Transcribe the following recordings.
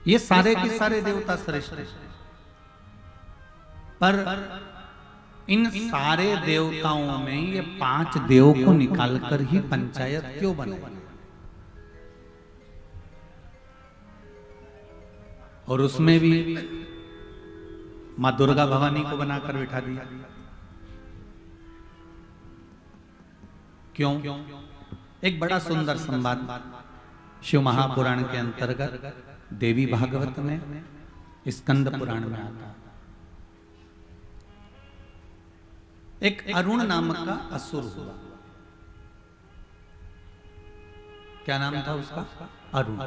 ये सारे के सारे देवता श्रेष्ठ हैं, पर इन सारे देवताओं में ये 5 देव को निकालकर ही पंचायत क्यों बनाई? और उसमें भी मां दुर्गा भवानी को बनाकर बिठा दिया। क्यों? एक बड़ा सुंदर संवाद शिव महापुराण के अंतर्गत देवी भागवत में, स्कंद पुराण में आता है। एक अरुण नामक का असुर हुआ। क्या नाम था उसका? अरुण।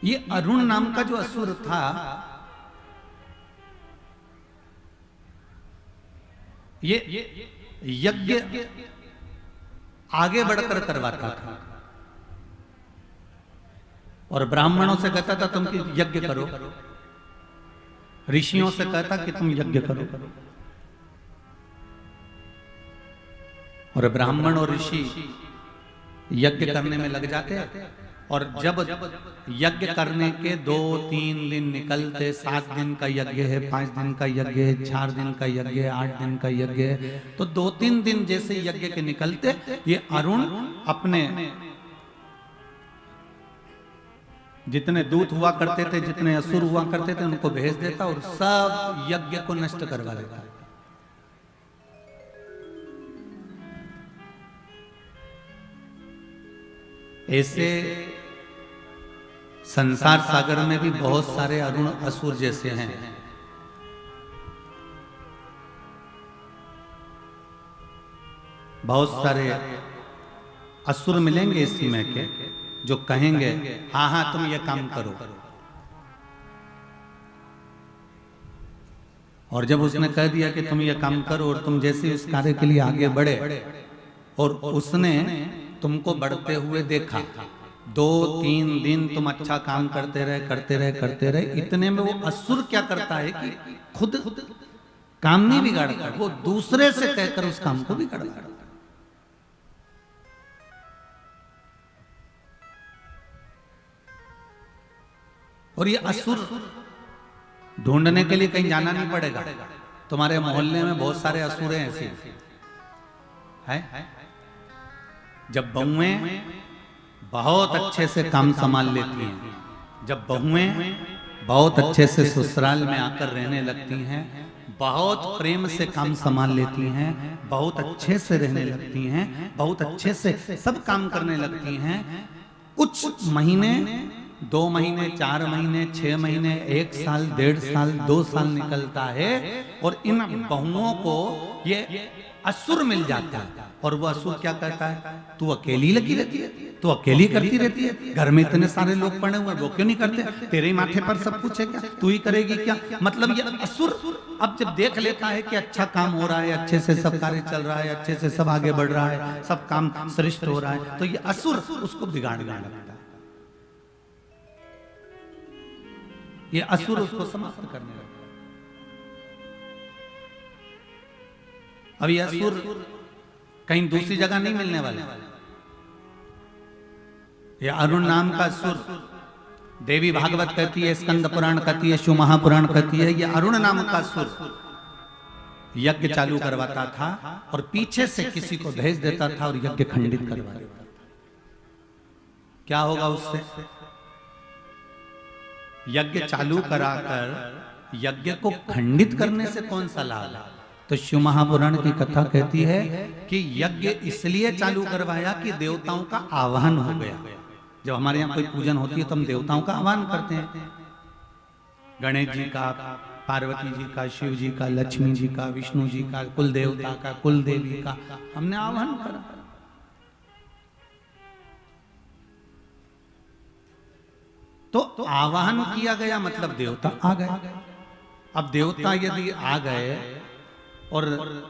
ये अरुण नाम का जो असुर था, ये यज्ञ आगे बढ़कर करवाता था और ब्राह्मणों से कहता था तुम यज्ञ करो, ऋषियों से कहता कि तुम यज्ञ करो। और ब्राह्मण और ऋषि यज्ञ करने में लग जाते, और जब यज्ञ करने के 2-3 दिन निकलते, 7 दिन का यज्ञ है, 5 दिन का यज्ञ है, 4 दिन का यज्ञ है, 8 दिन का यज्ञ है, तो 2-3 दिन जैसे यज्ञ के निकलते, ये अरुण अपने जितने दूत हुआ करते थे, जितने असुर हुआ करते थे, उनको भेज देता और सब यज्ञ को नष्ट करवा देता। ऐसे संसार सागर में भी बहुत सारे अरुण असुर जैसे हैं। बहुत सारे असुर मिलेंगे इस समय के जो कहेंगे हाँ हाँ तुम ये काम करो, और जब उसने कह दिया कि तुम ये काम करो और तुम जैसे उस कार्य के लिए आगे बढ़े और उसने तुमको बढ़ते हुए देखा, 2-3 दिन तुम अच्छा काम करते रहे, इतने में वो असुर क्या करता है कि खुद काम नहीं बिगाड़ता, वो दूसरे से कहकर उस काम को बिगाड़ता है। और ये असुर ढूंढने के लिए कहीं जाना नहीं पड़ेगा, तुम्हारे मोहल्ले में बहुत सारे असुर हैं ऐसे हैं। जब बहुएं बहुत अच्छे से काम संभाल लेती हैं, जब बहुएं बहुत अच्छे से ससुराल में आकर रहने लगती हैं, बहुत प्रेम से काम संभाल लेती हैं, बहुत अच्छे से रहने लगती हैं, बहुत अच्छे से सब काम करने लगती हैं, कुछ महीने, 2 महीने, 4 महीने, 6 महीने, 1 साल, 1.5 साल, 2 साल निकलता है और इन बहुओं को ये असुर मिल जाता है। और वो असुर क्या कहता है, तू अकेली लगी रहती है, तू अकेली करती रहती है, घर में इतने सारे लोग पड़े हुए, वो क्यों नहीं करते, तेरे ही माथे पर सब कुछ है क्या, तू ही करेगी क्या? मतलब ये असुर अब जब देख लेता है कि अच्छा काम हो रहा है, अच्छे से सब कार्य चल रहा है, अच्छे से सब आगे बढ़ रहा है, सब काम श्रेष्ठ हो रहा है, तो ये असुर उसको बिगाड़ने लगता है, ये असुर उसको समाप्त करने लगता है। अब ये असुर कहीं दूसरी जगह नहीं मिलने वाले। ये अरुण नाम का असुर देवी भागवत कहती है, स्कंद पुराण कहती है, शिव महापुराण कहती है, ये अरुण नाम का असुर यज्ञ चालू करवाता था और पीछे से किसी को भेज देता था और यज्ञ खंडित करवा देता था। क्या होगा उससे? यज्ञ चालू कराकर यज्ञ को खंडित करने से कौन सा लाभ है? तो शिव महापुराण की कथा कहती है कि यज्ञ इसलिए चालू करवाया कि देवताओं का आवाहन हो गया। जब हमारे यहाँ कोई पूजन होती है तो हम देवताओं का आह्वान करते हैं, गणेश जी का, पार्वती जी का, शिव जी का, लक्ष्मी जी का, विष्णु जी का, कुल देवता का, कुल देवी का हमने आह्वान करा। तो आवाहन किया गया मतलब देवता आ गए। अब देवता यदि आ गए और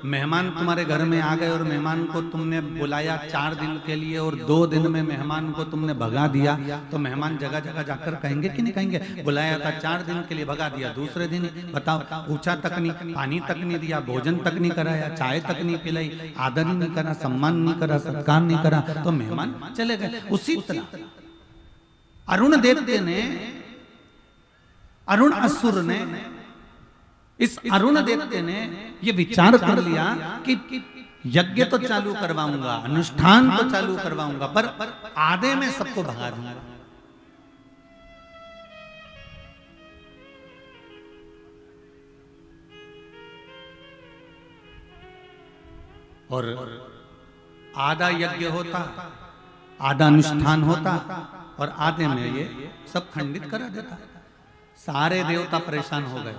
मेहमान तुम्हारे घर में आ गए और मेहमान को तुमने बुलाया 4 दिन के लिए और 2 दिन में मेहमान को तुमने भगा दिया, तो मेहमान जगह जगह जाकर कहेंगे कि नहीं कहेंगे? बुलाया था 4 दिन के लिए, भगा दिया दूसरे दिन। बताओ, पूछा तक नहीं, पानी तक नहीं दिया, भोजन तक नहीं कराया, चाय तक नहीं पिलाई, आदर नहीं करा, सम्मान नहीं करा, सत्कार नहीं करा, तो मेहमान चले गए। उसी तरह अरुण देवते ने, अरुण असुर ने, इस अरुण देवते ने ये विचार कर लिया कि यज्ञ तो चालू करवाऊंगा, अनुष्ठान तो चालू करवाऊंगा, पर आधे में सबको भगा दूंगा। और आधा यज्ञ होता, आधा अनुष्ठान होता और आधे में ये सब खंडित करा देता। सारे देवता परेशान हो गए।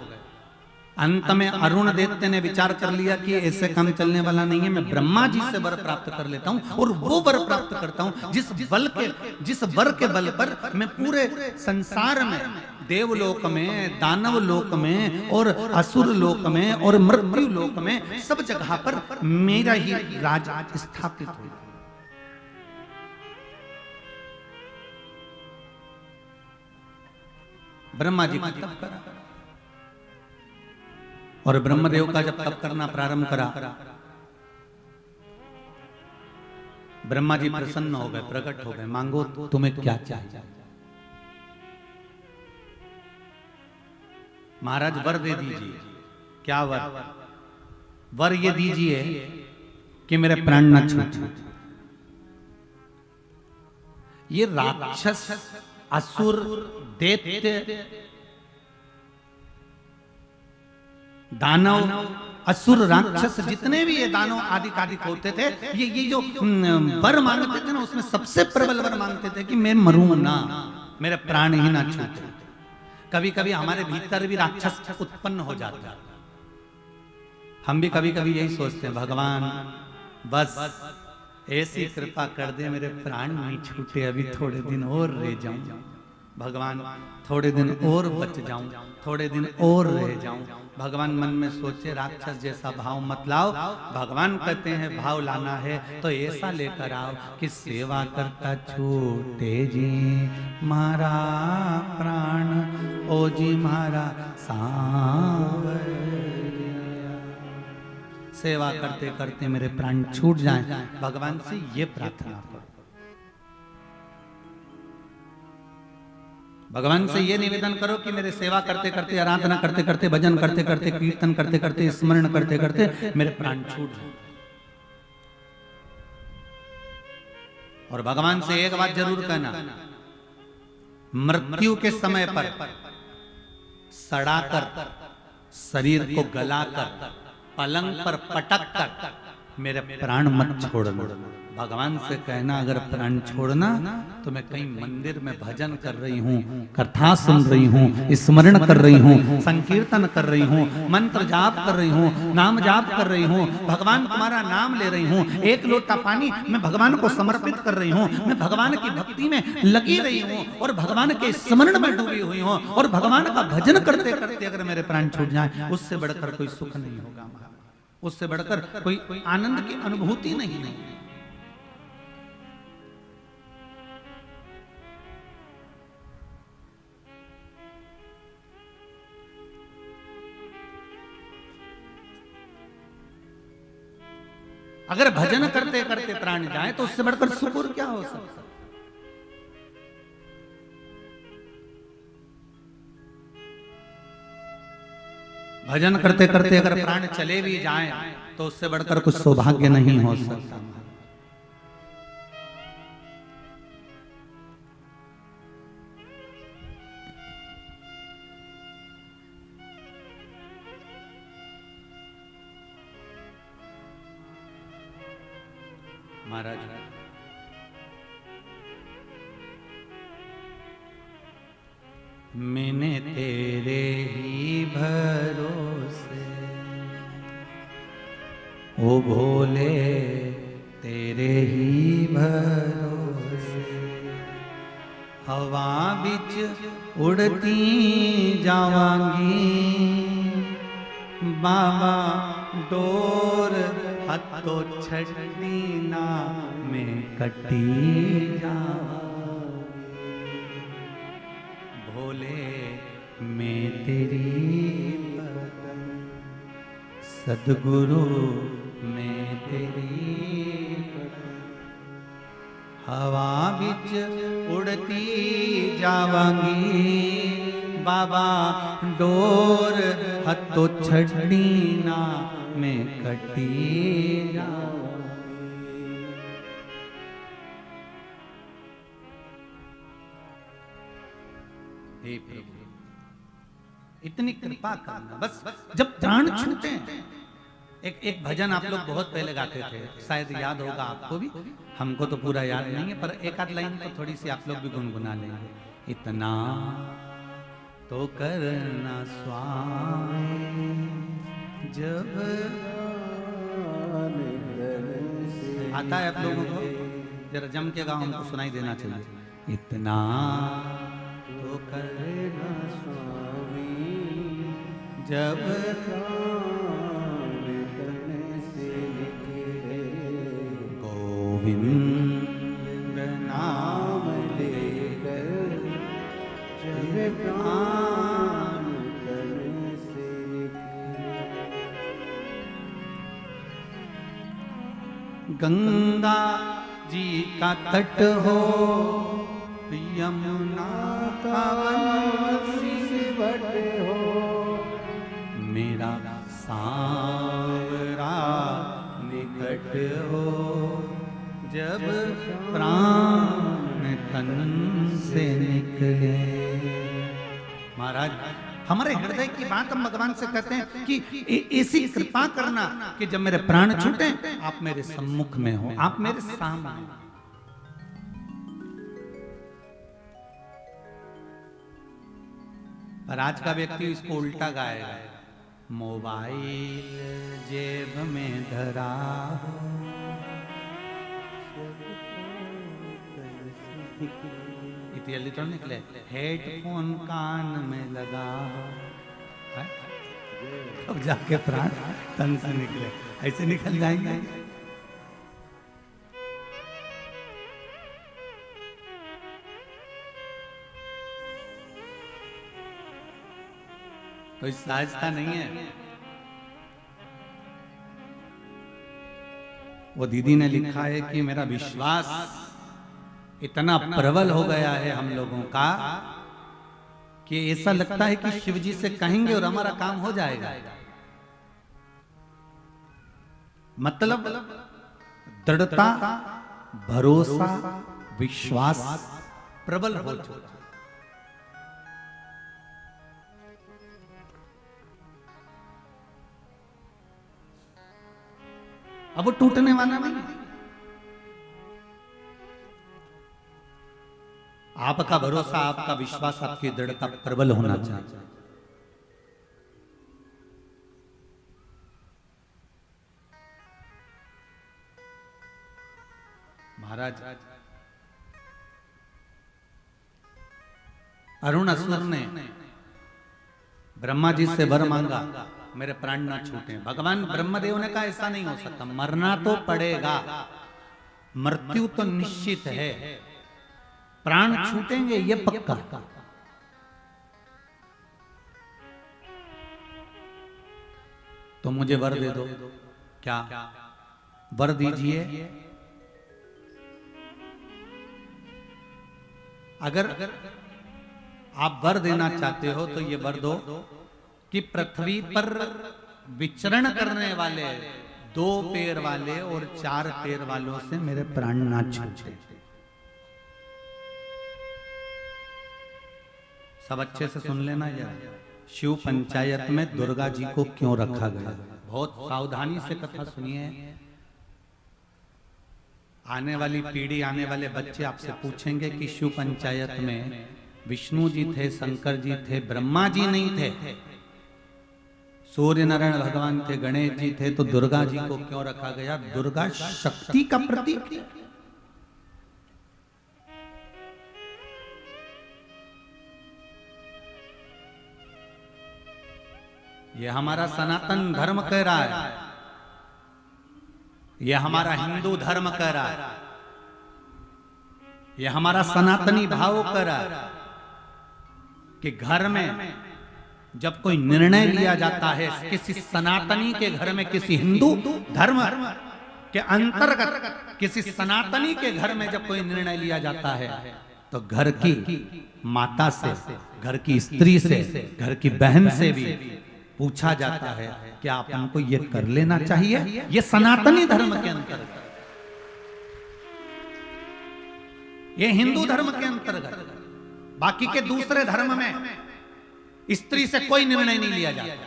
अंत में अरुण देवते ने विचार कर लिया कि ऐसे काम चलने वाला नहीं है, मैं ब्रह्मा जी से वर प्राप्त कर लेता हूं और वो वर प्राप्त करता हूं जिस वर के बल पर मैं पूरे संसार में, देवलोक में, दानव लोक में और असुर लोक में और मृत्यु लोक में सब जगह पर मेरा ही राज स्थापित हो। ब्रह्मा जी का तप करा और ब्रह्मदेव का जब तप करना प्रारंभ करा, ब्रह्मा जी प्रसन्न हो गए, प्रकट हो गए। मांगो तुम्हें क्या चाहिए? महाराज वर दे दीजिए। क्या वर? वर ये दीजिए कि मेरे प्राण न छूटे। ये राक्षस, असुर, दैत्य, दानव, असुर, राक्षस, जितने भी ये दानव आदि कादिक होते थे, ये जो वर मांगते थे ना, उसमें सबसे प्रबल वर मांगते थे कि मैं मरूं ना, मेरे प्राण ही ना छूटे। कभी कभी हमारे भीतर भी राक्षस उत्पन्न हो जाता है। हम भी कभी कभी यही सोचते हैं, भगवान बस ऐसी कृपा कर दे मेरे प्राण नहीं छूटे, अभी थोड़े दिन और रह जाऊं, भगवान थोड़े दिन और बच जाऊं, थोड़े दिन और रह जाऊं। भगवान मन में सोचे राक्षस जैसा भाव मत लाओ। भगवान कहते हैं भाव लाना है तो ऐसा लेकर आओ कि सेवा करता छूटे जी मारा प्राण, ओ जी मारा सांवरिया। सेवा करते करते मेरे प्राण छूट जाएं, भगवान से ये प्रार्थना करो। भगवान से ये निवेदन करो कि मेरे सेवा करते करते, आराधना करते करते, भजन करते करते, कीर्तन करते करते, स्मरण करते करते मेरे प्राण छूट जाए। और भगवान से एक बात जरूर कहना, मृत्यु के समय पर सड़ाकर, शरीर को गलाकर, पलंग पर पटक कर मेरे प्राण मत छोड़ना। भगवान से कहना अगर प्राण छोड़ना तो मैं कहीं मंदिर में भजन कर रही हूँ, कथा सुन रही हूँ, स्मरण कर रही हूँ, संकीर्तन कर रही हूँ, मंत्र जाप कर रही हूँ, नाम जाप कर रही हूँ, भगवान तुम्हारा नाम ले रही हूँ, एक लोटा पानी मैं भगवान को समर्पित कर रही हूँ, मैं भगवान की भक्ति में लगी रही हूँ और भगवान के स्मरण में डूबी हुई हूँ और भगवान का भजन करते करते अगर मेरे प्राण छूट जाए, उससे बढ़कर कोई सुख नहीं होगा, उससे बढ़कर कोई आनंद की अनुभूति नहीं है। अगर भजन करते करते प्राण जाए तो उससे बढ़कर सुख और क्या हो सकता है? भजन करते करते अगर प्राण चले भी जाएं तो उससे बढ़कर कुछ सौभाग्य नहीं हो सकता। महाराज मैंने तेरे ही भरोसे, ओ भोले तेरे ही भरोसे, हवा बिच उड़ती जावांगी, बाबा डोर हतो छड़ी ना में कटी जावे, भोले मैं तेरी पतन, सदगुरु मैं तेरी पतन, हवा बिच उड़ती जावांगी बाबा, डोर हतो छड़ी ना में कटी जावांगी। हे प्रभु इतनी कृपा करना, बस जब प्राण छूटे। एक भजन आप लोग बहुत पहले गाते थे, शायद याद होगा आपको भी, हमको तो पूरा याद नहीं है, पर एक आध लाइन तो थोड़ी सी आप लोग भी गुनगुना लेंगे। इतना तो करना स्वामी जब आता है आप लोगों को, जरा जम के गाओ, हमको सुनाई देना चाहिए। इतना तो करना स्वामी जब गोविंद नाम लेकर जब प्राण तन से गंगा जी का तट हो, यमुना का वट हो, मेरा सांवरा निकट हो, जब प्राण तन से निकले। महाराज हमारे हृदय की बात हम भगवान से कहते हैं कि ऐसी कृपा करना कि जब मेरे प्राण छूटे आप मेरे सम्मुख में हो, आप मेरे सामने। पर आज का व्यक्ति इसको उल्टा गाएगा, मोबाइल जेब में धरा, इतनी तो निकले, हेडफोन कान में लगा, अब जाके प्राण तन से निकले, ऐसे निकल जाएंगे। कोई सहजता नहीं है। वो दीदी ने लिखा है कि मेरा विश्वास इतना प्रबल हो गया है हम लोगों का कि ऐसा लगता है कि शिव जी से कहेंगे और हमारा काम हो जाएगा। मतलब दृढ़ता, भरोसा, विश्वास प्रबल हो चुका। अब वो टूटने वाला नहीं है। आपका भरोसा, आपका विश्वास, आपकी दृढ़ता प्रबल होना चाहिए। महाराज अरुण असुर ने ब्रह्मा जी से वर मांगा, मेरे प्राण ना छूटे। भगवान ब्रह्मदेव ने कहा ऐसा नहीं हो सकता, मरना तो पड़ेगा, मृत्यु तो निश्चित है, प्राण छूटेंगे ये पक्का। तो मुझे वर दे दो। क्या वर दीजिए? अगर आप वर देना चाहते हो तो ये वर दो कि पृथ्वी पर विचरण करने वाले 2 पैर वाले और 4 पैर वालों से मेरे प्राण ना छूटे। सब अच्छे से सुन लेना यार। शिव पंचायत में दुर्गा जी को क्यों रखा गया? बहुत सावधानी से कथा सुनिए। आने वाली पीढ़ी, आने वाले बच्चे आपसे पूछेंगे कि शिव पंचायत में विष्णु जी थे, शंकर जी थे, ब्रह्मा जी नहीं थे, सूर्य नारायण भगवान थे, गणेश जी थे, तो दुर्गा जी को क्यों रखा गया? दुर्गा शक्ति का प्रतीक है। ये हमारा सनातन धर्म कह रहा है। ये हमारा हिंदू धर्म कह रहा है, ये हमारा सनातनी भाव कह रहा है कि घर में जब कोई निर्णय लिया जाता है किसी सनातनी के घर में, किसी हिंदू धर्म के अंतर्गत किसी सनातनी के घर में जब कोई निर्णय लिया जाता है तो घर की माता से, घर की स्त्री से, घर की बहन से भी पूछा जाता है कि आप हमको ये कर लेना चाहिए। ये सनातनी धर्म के अंतर्गत, ये हिंदू धर्म के अंतर्गत। बाकी के दूसरे धर्म में स्त्री से कोई निर्णय नहीं लिया जाता।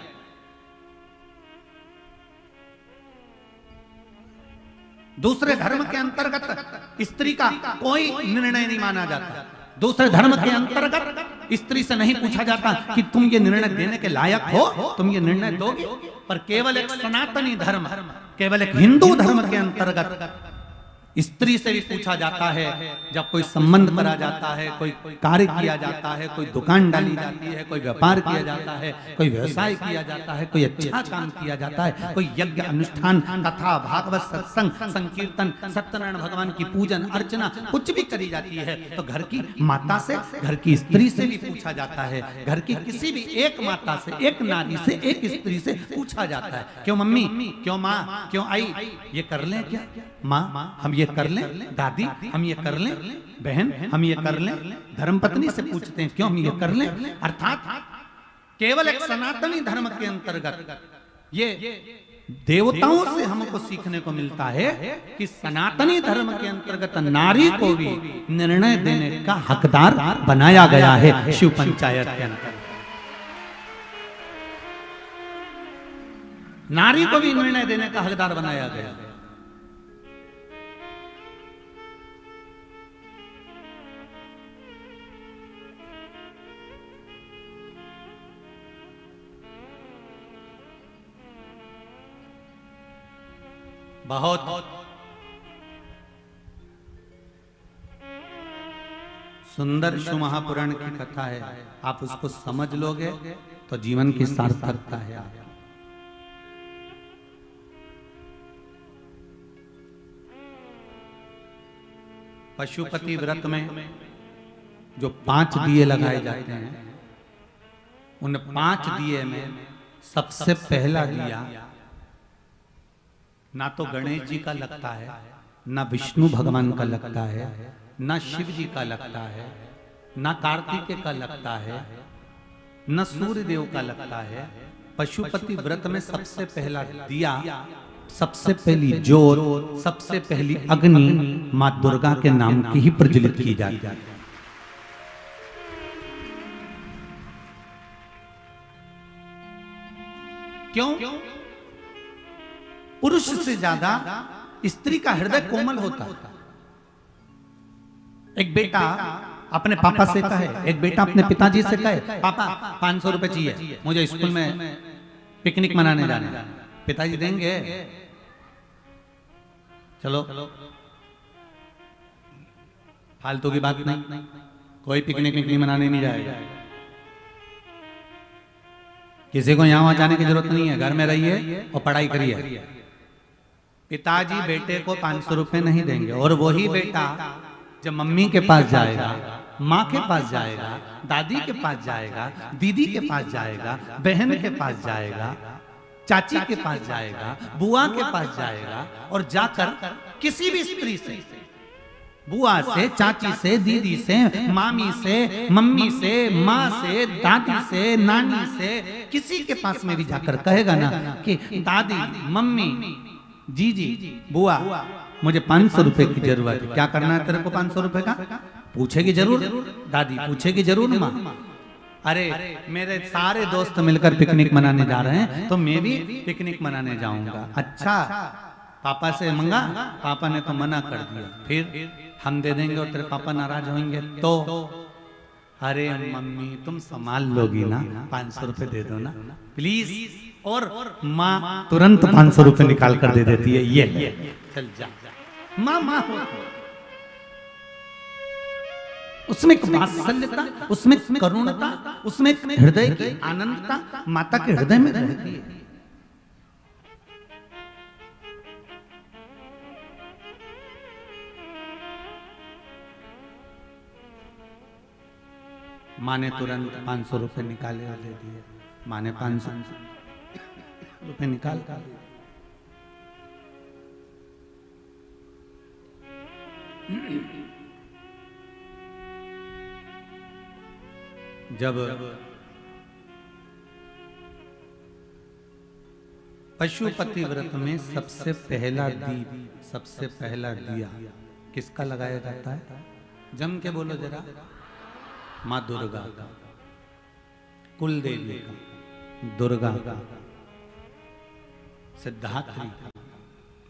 दूसरे धर्म के अंतर्गत स्त्री का कोई निर्णय नहीं माना जाता। दूसरे धर्म के अंतर्गत स्त्री से नहीं पूछा जाता कि तुम ये निर्णय देने के लायक हो, तुम ये निर्णय दोगे। पर केवल एक सनातनी धर्म, केवल एक हिंदू धर्म के अंतर्गत स्त्री से भी पूछा जाता है। जब कोई संबंध करा जाता है, कोई कार्य किया जाता है, कोई दुकान डाली जाती है, कोई व्यापार किया जाता है, कोई व्यवसाय किया जाता है, कोई अच्छा काम किया जाता है, कोई यज्ञ अनुष्ठान, कथा, भागवत, सत्संग, संकीर्तन, सत्यनारायण भगवान की पूजन अर्चना कुछ भी करी जाती है तो घर की माता से, घर की स्त्री से भी पूछा जाता है। घर की किसी भी एक माता से, एक नारी से, एक स्त्री से पूछा जाता है, क्यों मम्मी, क्यों माँ, क्यों आई, ये कर लें क्या? माँ हम ये कर लें, दादी हम ये कर लें, बहन हम ये कर लें। धर्मपत्नी से पूछते हैं क्यों हम ये कर लें। अर्थात केवल एक सनातनी धर्म के अंतर्गत ये देवताओं से हमको सीखने को मिलता है कि सनातनी धर्म के अंतर्गत नारी को भी निर्णय देने का हकदार बनाया गया है। शिव पंचायत के अंतर्गत नारी को भी निर्णय देने का हकदार बनाया गया है। बहुत सुंदर शिव महापुराण की कथा है। आप उसको समझ लोगे तो जीवन की सार्थकता है। आप पशुपति व्रत में जो 5 दिए लगाए जाते हैं, उन 5 दिए में सबसे पहला दिया ना तो गणेश जी का लगता है, ना विष्णु भगवान का लगता है, ना शिव जी का लगता है, ना कार्तिकेय का लगता है, न सूर्य देव का लगता है। पशुपति व्रत में सबसे पहला दिया, सबसे पहली जोत, सबसे पहली अग्नि मां दुर्गा के नाम की ही प्रज्वलित की जाती है। क्यों? पुरुष से ज्यादा स्त्री का हृदय कोमल होता है। एक बेटा अपने पापा से कहे, एक बेटा अपने पिताजी से कहे, पापा 500 रुपए चाहिए, मुझे स्कूल में पिकनिक मनाने जाना है। पिताजी देंगे? चलो फालतू की बात नहीं, कोई पिकनिक नहीं मनाने नहीं जाएगा। किसी को यहां वहां जाने की जरूरत नहीं है, घर में रहिए और पढ़ाई करिए। पिताजी बेटे को 500 रुपए नहीं देंगे, और वही बेटा जब मम्मी के पास जाएगा, माँ के पास जाएगा, दादी के पास जाएगा, दीदी के पास जाएगा, बहन के पास जाएगा, चाची के पास जाएगा, बुआ के पास जाएगा, और जाकर किसी भी स्त्री से, बुआ से, चाची से, दीदी से, मामी से, मम्मी से, माँ से, दादी से, नानी से, किसी के पास में भी जाकर कहेगा ना कि दादी, मम्मी, जी, बुआ, मुझे 500 रुपए की जरूरत है। क्या करना है तेरे को 500 रुपए का? पूछेगी जरूर दादी, पूछेगी जरूर माँ। अरे मेरे सारे दोस्त मिलकर पिकनिक मनाने जा रहे हैं तो मैं भी पिकनिक मनाने जाऊंगा। अच्छा, पापा से मंगा, पापा ने तो मना कर दिया, फिर हम दे देंगे और तेरे पापा नाराज होंगे तो? अरे मम्मी तुम संभाल लोगी ना, 500 रुपए दे दो ना प्लीज। और माँ तुरंत 500 रुपए निकाल कर दे देती है, ये चल जा। माँ उसमें एक वात्सल्यता, उसमें करुणता, उसमें हृदय की आनंदता माता के हृदय में रहती है। माँ ने तुरंत 500 रुपए निकाले और दे दिए। माँ ने 500 रुपए निकाल कर जब पशुपति व्रत में सबसे पहला दीप, सबसे पहला दिया किसका लगाया जाता है? जम के बोलो जरा। माँ दुर्गा का, कुल देवी का, दुर्गा का, सिद्धात्री का,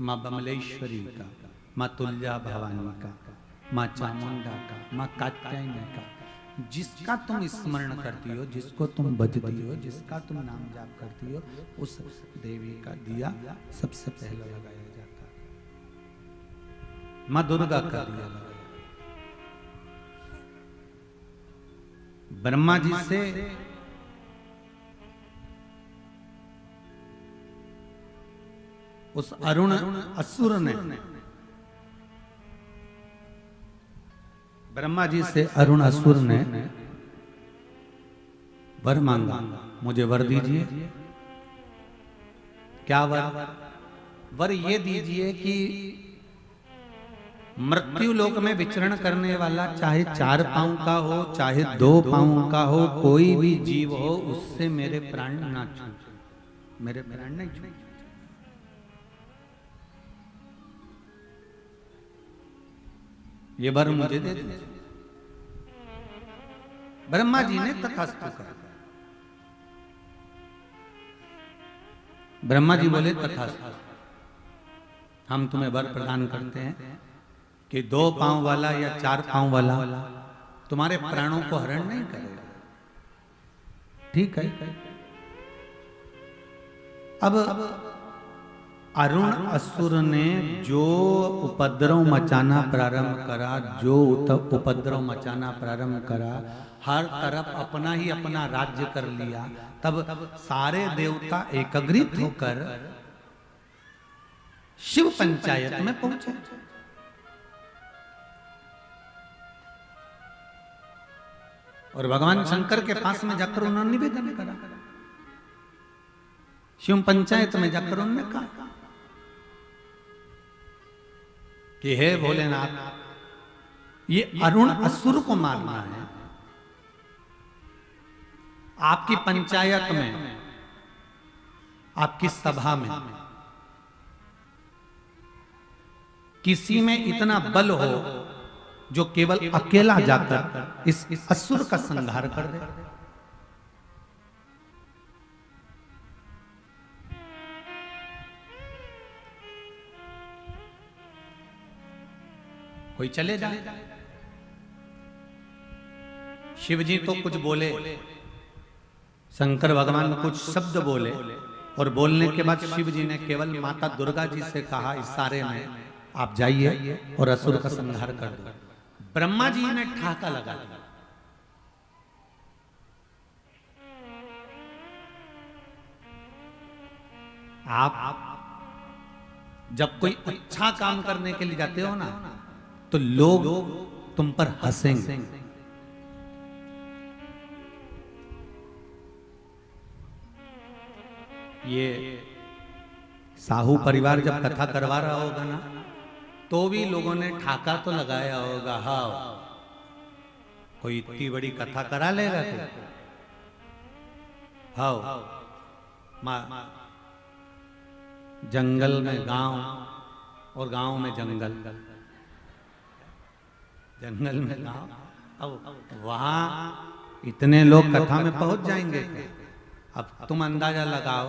माँ बमलेश्वरी का, माँ तुलजा भवानी का, माँ चामुंडा का, माँ कात्यायनी का। जिसका तुम स्मरण करती हो, जिसको तुम भजती हो, जिसका तुम नाम जाप करती हो, उस देवी का दिया सबसे पहले लगाया जाता है। माँ दुर्गा का दिया लगाया। ब्रह्मा जी से उस अरुण असुर ने, ब्रह्मा जी से अरुण असुर ने वर मांगा, मुझे वर दीजिए। क्या वर? वर ये दीजिए कि मृत्यु लोक में विचरण करने वाला, चाहे 4 पांव का हो, चाहे 2 पांव का हो, कोई भी जीव हो, उससे मेरे प्राण ना छूटे, मेरे प्राण नहीं छूटे। ये वर मुझे दे दीजिए। ब्रह्मा जी ने तथास्तु कहा। ब्रह्मा जी बोले तथास्तु, हम तुम्हें वर प्रदान करते हैं कि 2 पांव वाला या 4 पांव वाला तुम्हारे प्राणों को हरण नहीं करेगा। ठीक है। अब अरुण असुर ने जो उपद्रव मचाना प्रारंभ करा, जो उपद्रव मचाना प्रारंभ करा, हर तरफ अपना ही अपना राज्य कर लिया। तब सारे देवता एकत्रित होकर शिव पंचायत में पहुंचे। और भगवान शंकर के पास में जाकर उन्होंने निवेदन करा। शिव पंचायत में जाकर उन्होंने कहा कि हे भोलेनाथ, ये अरुण असुर को मारना है। आपकी पंचायत में, आपकी सभा में किसी में इतना बल हो जो केवल अकेला जाकर इस असुर का संहार कर दे। कोई चले जाए। शिव जी तो कुछ बोले, शंकर भगवान कुछ शब्द बोले, और बोलने के बाद शिव जी ने केवल माता दुर्गा जी से कहा, इस सारे में आप जाइए और असुर का संहार कर दो। ब्रह्मा जी ने ठाका लगा दिया। आप जब कोई अच्छा काम करने के लिए जाते हो ना, तो लोग तुम पर हंसेंगे। ये साहू परिवार जब कथा करवा रहा होगा ना, तो भी लोगों ने ठाका तो लगाया होगा, हाँ कोई इतनी बड़ी कथा करा लेगा क्या? हाँ, जंगल में गांव और गांव में जंगल, जंगल में गांव। अब वहां इतने लोग कथा में पहुंच जाएंगे। अब तुम अंदाजा लगाओ,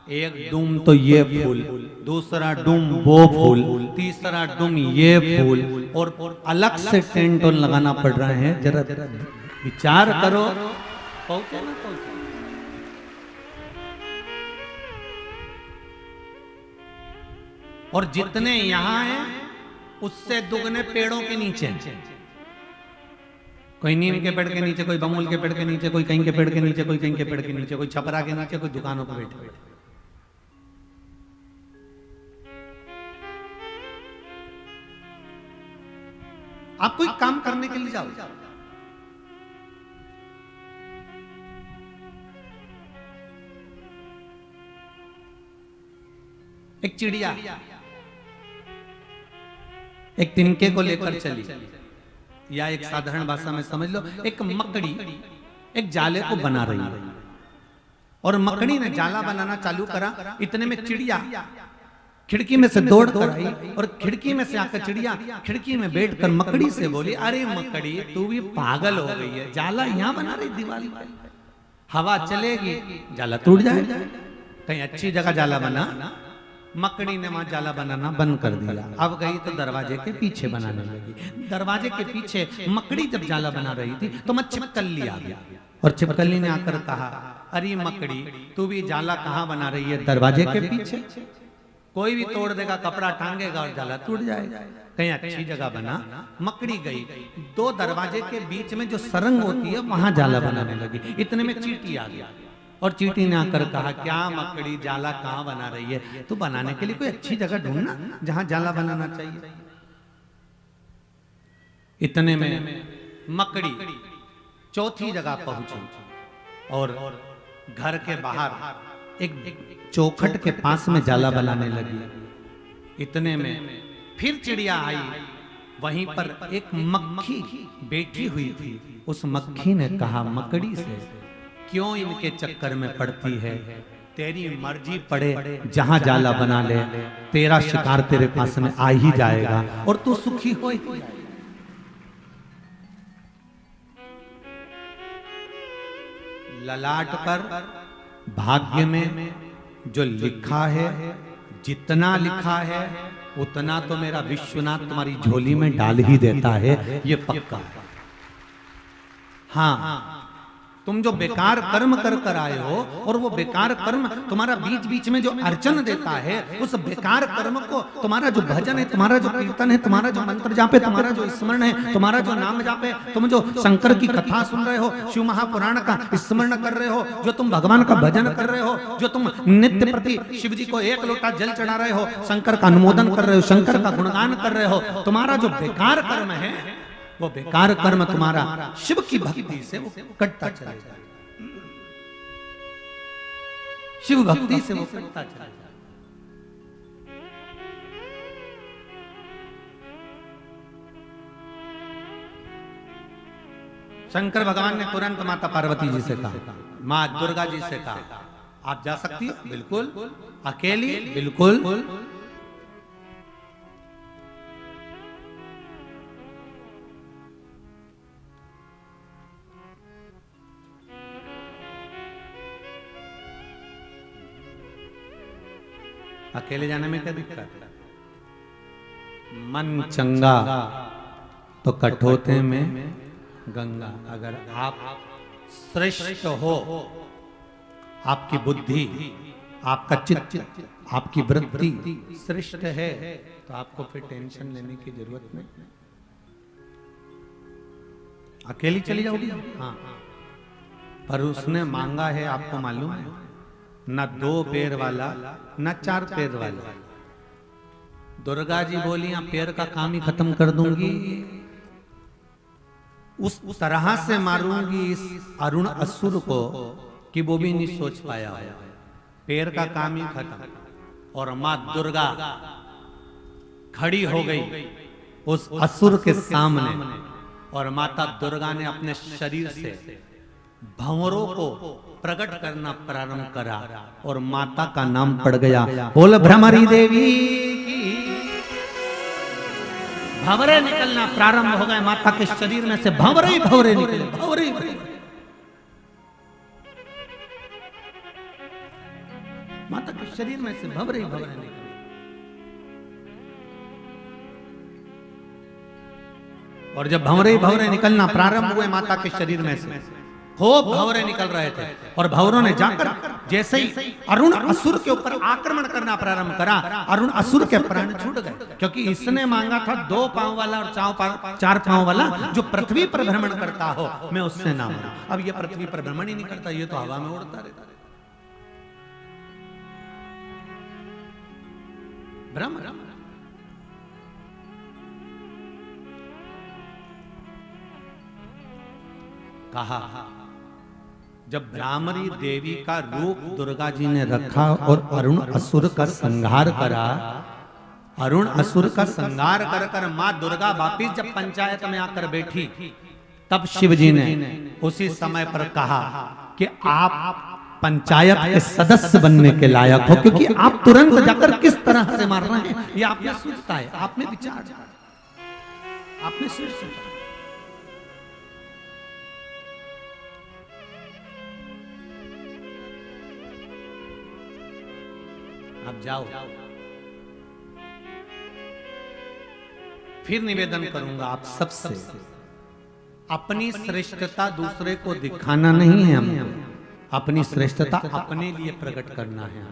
एक डूम तो ये फूल, दूसरा डूम वो फूल, तीसरा डूम ये फूल, और अलग से टेंट लगाना पड़ रहा है। जरा विचार करो, पहुंचे ना पहुंचे। और जितने यहां हैं उससे दुगने पेड़ों के नीचे, कोई नीम के पेड़ के नीचे, कोई बमूल के पेड़ के नीचे, कोई कहीं के पेड़ के नीचे, कोई कहीं के पेड़ के नीचे, कोई छपरा के नीचे, कोई दुकानों पर बैठे। आप कोई काम करने के लिए जाओ, एक चिड़िया एक तिनके को लेकर चली, या एक साधारण भाषा में समझ लो, एक मकड़ी एक जाले को बना रही है, और मकड़ी ने जाला बनाना चालू करा। इतने में चिड़िया खिड़की में से दौड़ कर आई, और खिड़की में से आकर चिड़िया खिड़की में बैठकर मकड़ी से बोली, अरे मकड़ी तू भी पागल हो गई है, जाला यहाँ बना रही दीवार पर, हवा चलेगी जाला टूट जाएगा, कहीं अच्छी जगह जाला बना। मकड़ी ने वहां जाला बनाना बंद कर दिया। अब गई तो दरवाजे के पीछे बनाने लगी। दरवाजे के पीछे मकड़ी जब जाला बना रही थी तो मैं छिपकली आ गया, और छिपकली ने आकर कहा, अरे मकड़ी तू भी जाला कहाँ बना रही है? दरवाजे के पीछे। कोई भी तोड़ देगा, कपड़ा टांगेगा और जाला टूट जाएगा, कहीं अच्छी जगह बना। मकड़ी गई, दो दरवाजे के बीच में जो सरंग होती है वहां जाला बनाने लगी। इतने में चींटी आ गया, और चींटी ने आकर कहा, क्या मकड़ी जाला कहाँ बना रही है? तो बनाने के लिए कोई अच्छी जगह ढूंढना जहां जाला बनाना चाहिए। इतने में मकड़ी चौथी जगह पहुंची, और घर के बाहर एक चौखट के पास में जाला बनाने लगी। इतने में फिर चिड़िया आई, वहीं पर एक मक्खी बैठी हुई थी। उस मक्खी ने कहा मकड़ी से, क्यों इनके चक्कर में पड़ती है? तेरी मर्जी पड़े जहां जाला बना ले, तेरा शिकार तेरे पास में आ ही जाएगा और तू सुखी हो ही जाएगा। ललाट पर भाग्य में जो लिखा है, जितना लिखा है उतना तो मेरा विश्वनाथ तुम्हारी झोली में डाल ही देता है, ये पक्का है। हाँ, तुम जो बेकार कर्म कर कर आए हो, और वो बेकार कर्म तुम्हारा बीच बीच में जो अर्चन देता है, उस बेकार कर्म को तुम्हारा जो भजन है, तुम्हारा जो कीर्तन है, तुम्हारा जो मंत्र जाप है, तुम्हारा जो स्मरण है, तुम्हारा जो नाम जाप है, तुम जो शंकर की कथा सुन रहे हो, शिव महापुराण का स्मरण कर रहे हो, जो तुम भगवान का भजन कर रहे हो, जो तुम नित्य प्रति शिव जी को एक लोटा जल चढ़ा रहे हो, शंकर का अनुमोदन कर रहे हो, शंकर का गुणगान कर रहे हो, तुम्हारा जो बेकार कर्म है, वो बेकार कर्म तुम्हारा शिव की भक्ति से वो कटता चलेगा, शिव भक्ति से वो कटता चलेगा। शंकर भगवान ने तुरंत माता पार्वती जी से कहा, मां दुर्गा जी से कहा, आप जा सकती हो? बिल्कुल। अकेली? बिल्कुल। अकेले जाने में क्या दिक्कत है? मन चंगा तो कठोते में गंगा। अगर आप श्रेष्ठ हो, आपकी बुद्धि, आपका चित्त, आपकी वृत्ति श्रेष्ठ है, तो आपको फिर टेंशन लेने की जरूरत नहीं। अकेली चली जाओगी? हाँ, पर उसने मांगा है, आपको मालूम है, न 2 पैर वाला न 4 पैर वाला। दुर्गा जी बोली, पैर का काम ही खत्म कर दूंगी, उस तरह से मारूंगी इस अरुण असुर को कि वो भी नहीं सोच पाया है। पैर का काम ही खत्म। और मां दुर्गा खड़ी हो गई उस असुर के सामने, और माता दुर्गा ने अपने शरीर से भंवरों को प्रकट करना प्रारंभ करा, और माता का नाम पड़ गया, बोल भ्रमरी देवी की। भंवरे निकलना प्रारंभ हो गए माता के शरीर में से, भंवरे ही भंवरे निकले, भंवरे ही भंवरे। माता के शरीर में से भंवरे ही भंवरे निकले। और जब भंवरे ही भंवरे निकलना प्रारंभ हुए माता के शरीर में से, खूब भंवरे निकल रहे थे, और भंवरों ने जाकर जैसे ही अरुण असुर के ऊपर आक्रमण करना प्रारंभ करा, अरुण असुर के प्राण छूट गए, क्योंकि इसने मांगा था 2 पांव वाला और 4 पांव वाला जो पृथ्वी पर भ्रमण करता हो, मैं उससे ना मरूं। अब ये पृथ्वी पर भ्रमण ही नहीं करता, ये तो हवा में उड़ता रहता है। भ्रम कहा, जब भ्रामरी देवी का रूप दुर्गा जी ने रखा और अरुण असुर का संहार करा, अरुण असुर का संहार कर कर मां दुर्गा वापिस जब पंचायत में आकर बैठी, तब शिव जी ने उसी समय पर कहा कि आप पंचायत के सदस्य बनने के लायक हो, क्योंकि आप तुरंत जाकर किस तरह से मार रहे हैं ये आप में सोचता है, आप में विचार, आप में सोचता है। आप जाओ। फिर निवेदन करूंगा आप सबसे, अपनी श्रेष्ठता दूसरे को दिखाना नहीं है हमको, अपनी श्रेष्ठता अपने लिए प्रकट करना है।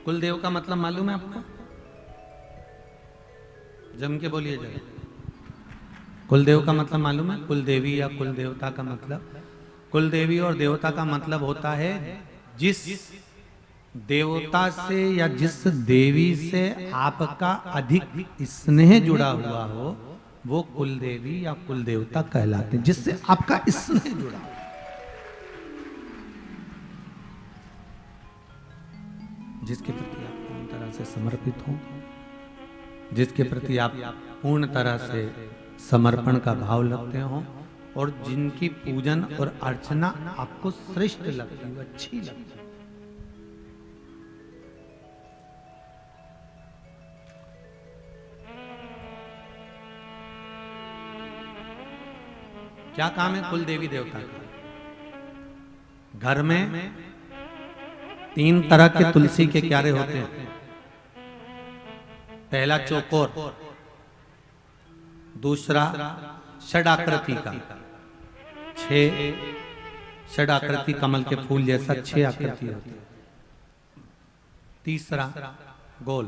कुलदेव का मतलब मालूम है आपको? जम के बोलिए जरा। कुलदेव का मतलब मालूम है? कुलदेवी या कुलदेवता का मतलब, कुलदेवी और देवता का मतलब होता है जिस देवता से या जिस देवी से आपका अधिक स्नेह जुड़ा हुआ हो वो कुलदेवी या कुलदेवता कहलाते हैं, जिससे आपका स्नेह जुड़ा हो, जिसके प्रति आप पूर्ण तरह से समर्पित हो, जिसके प्रति आप पूर्ण तरह से समर्पण का भाव रखते हो और जिनकी पूजन और अर्चना आपको श्रेष्ठ लगती है, अच्छी लगती है। क्या काम है कुल देवी देवता का? घर में 3 तरह के तुलसी के क्यारे होते हैं। पहला चौकोर, दूसरा षडाकृति का, 6 षडाकृति कमल के फूल जैसा 6 आकृति होती है। तीसरा गोल।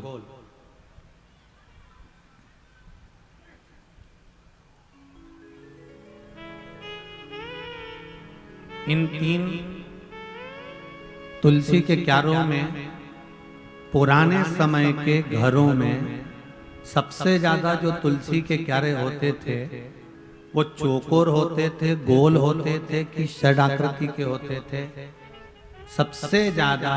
इन 3 तुलसी के क्यारों में पुराने समय के घरों में सबसे ज्यादा जो तुलसी के क्यारे होते थे वो चौकोर होते थे, गोल होते थे कि षडाकृति के होते थे। सबसे ज्यादा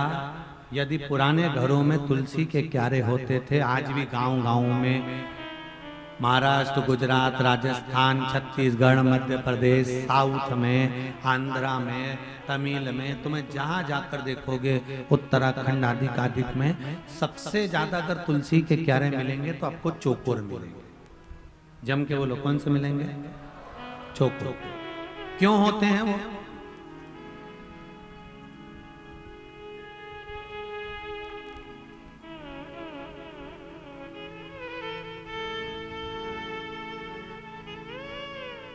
यदि पुराने घरों में तुलसी के क्यारे होते थे, आज भी गांव-गांव में महाराष्ट्र, गुजरात, राजस्थान, छत्तीसगढ़, मध्य प्रदेश, साउथ में, आंध्रा में, तमिल में, तुम्हें जहां जाकर देखोगे, उत्तराखंड आदि कादिक में सबसे ज्यादा अगर तुलसी के क्यारे मिलेंगे तो आपको चौकोर मिलेंगे। जम के बोलो कौन से मिलेंगे? चौकोर। क्यों होते हैं वो?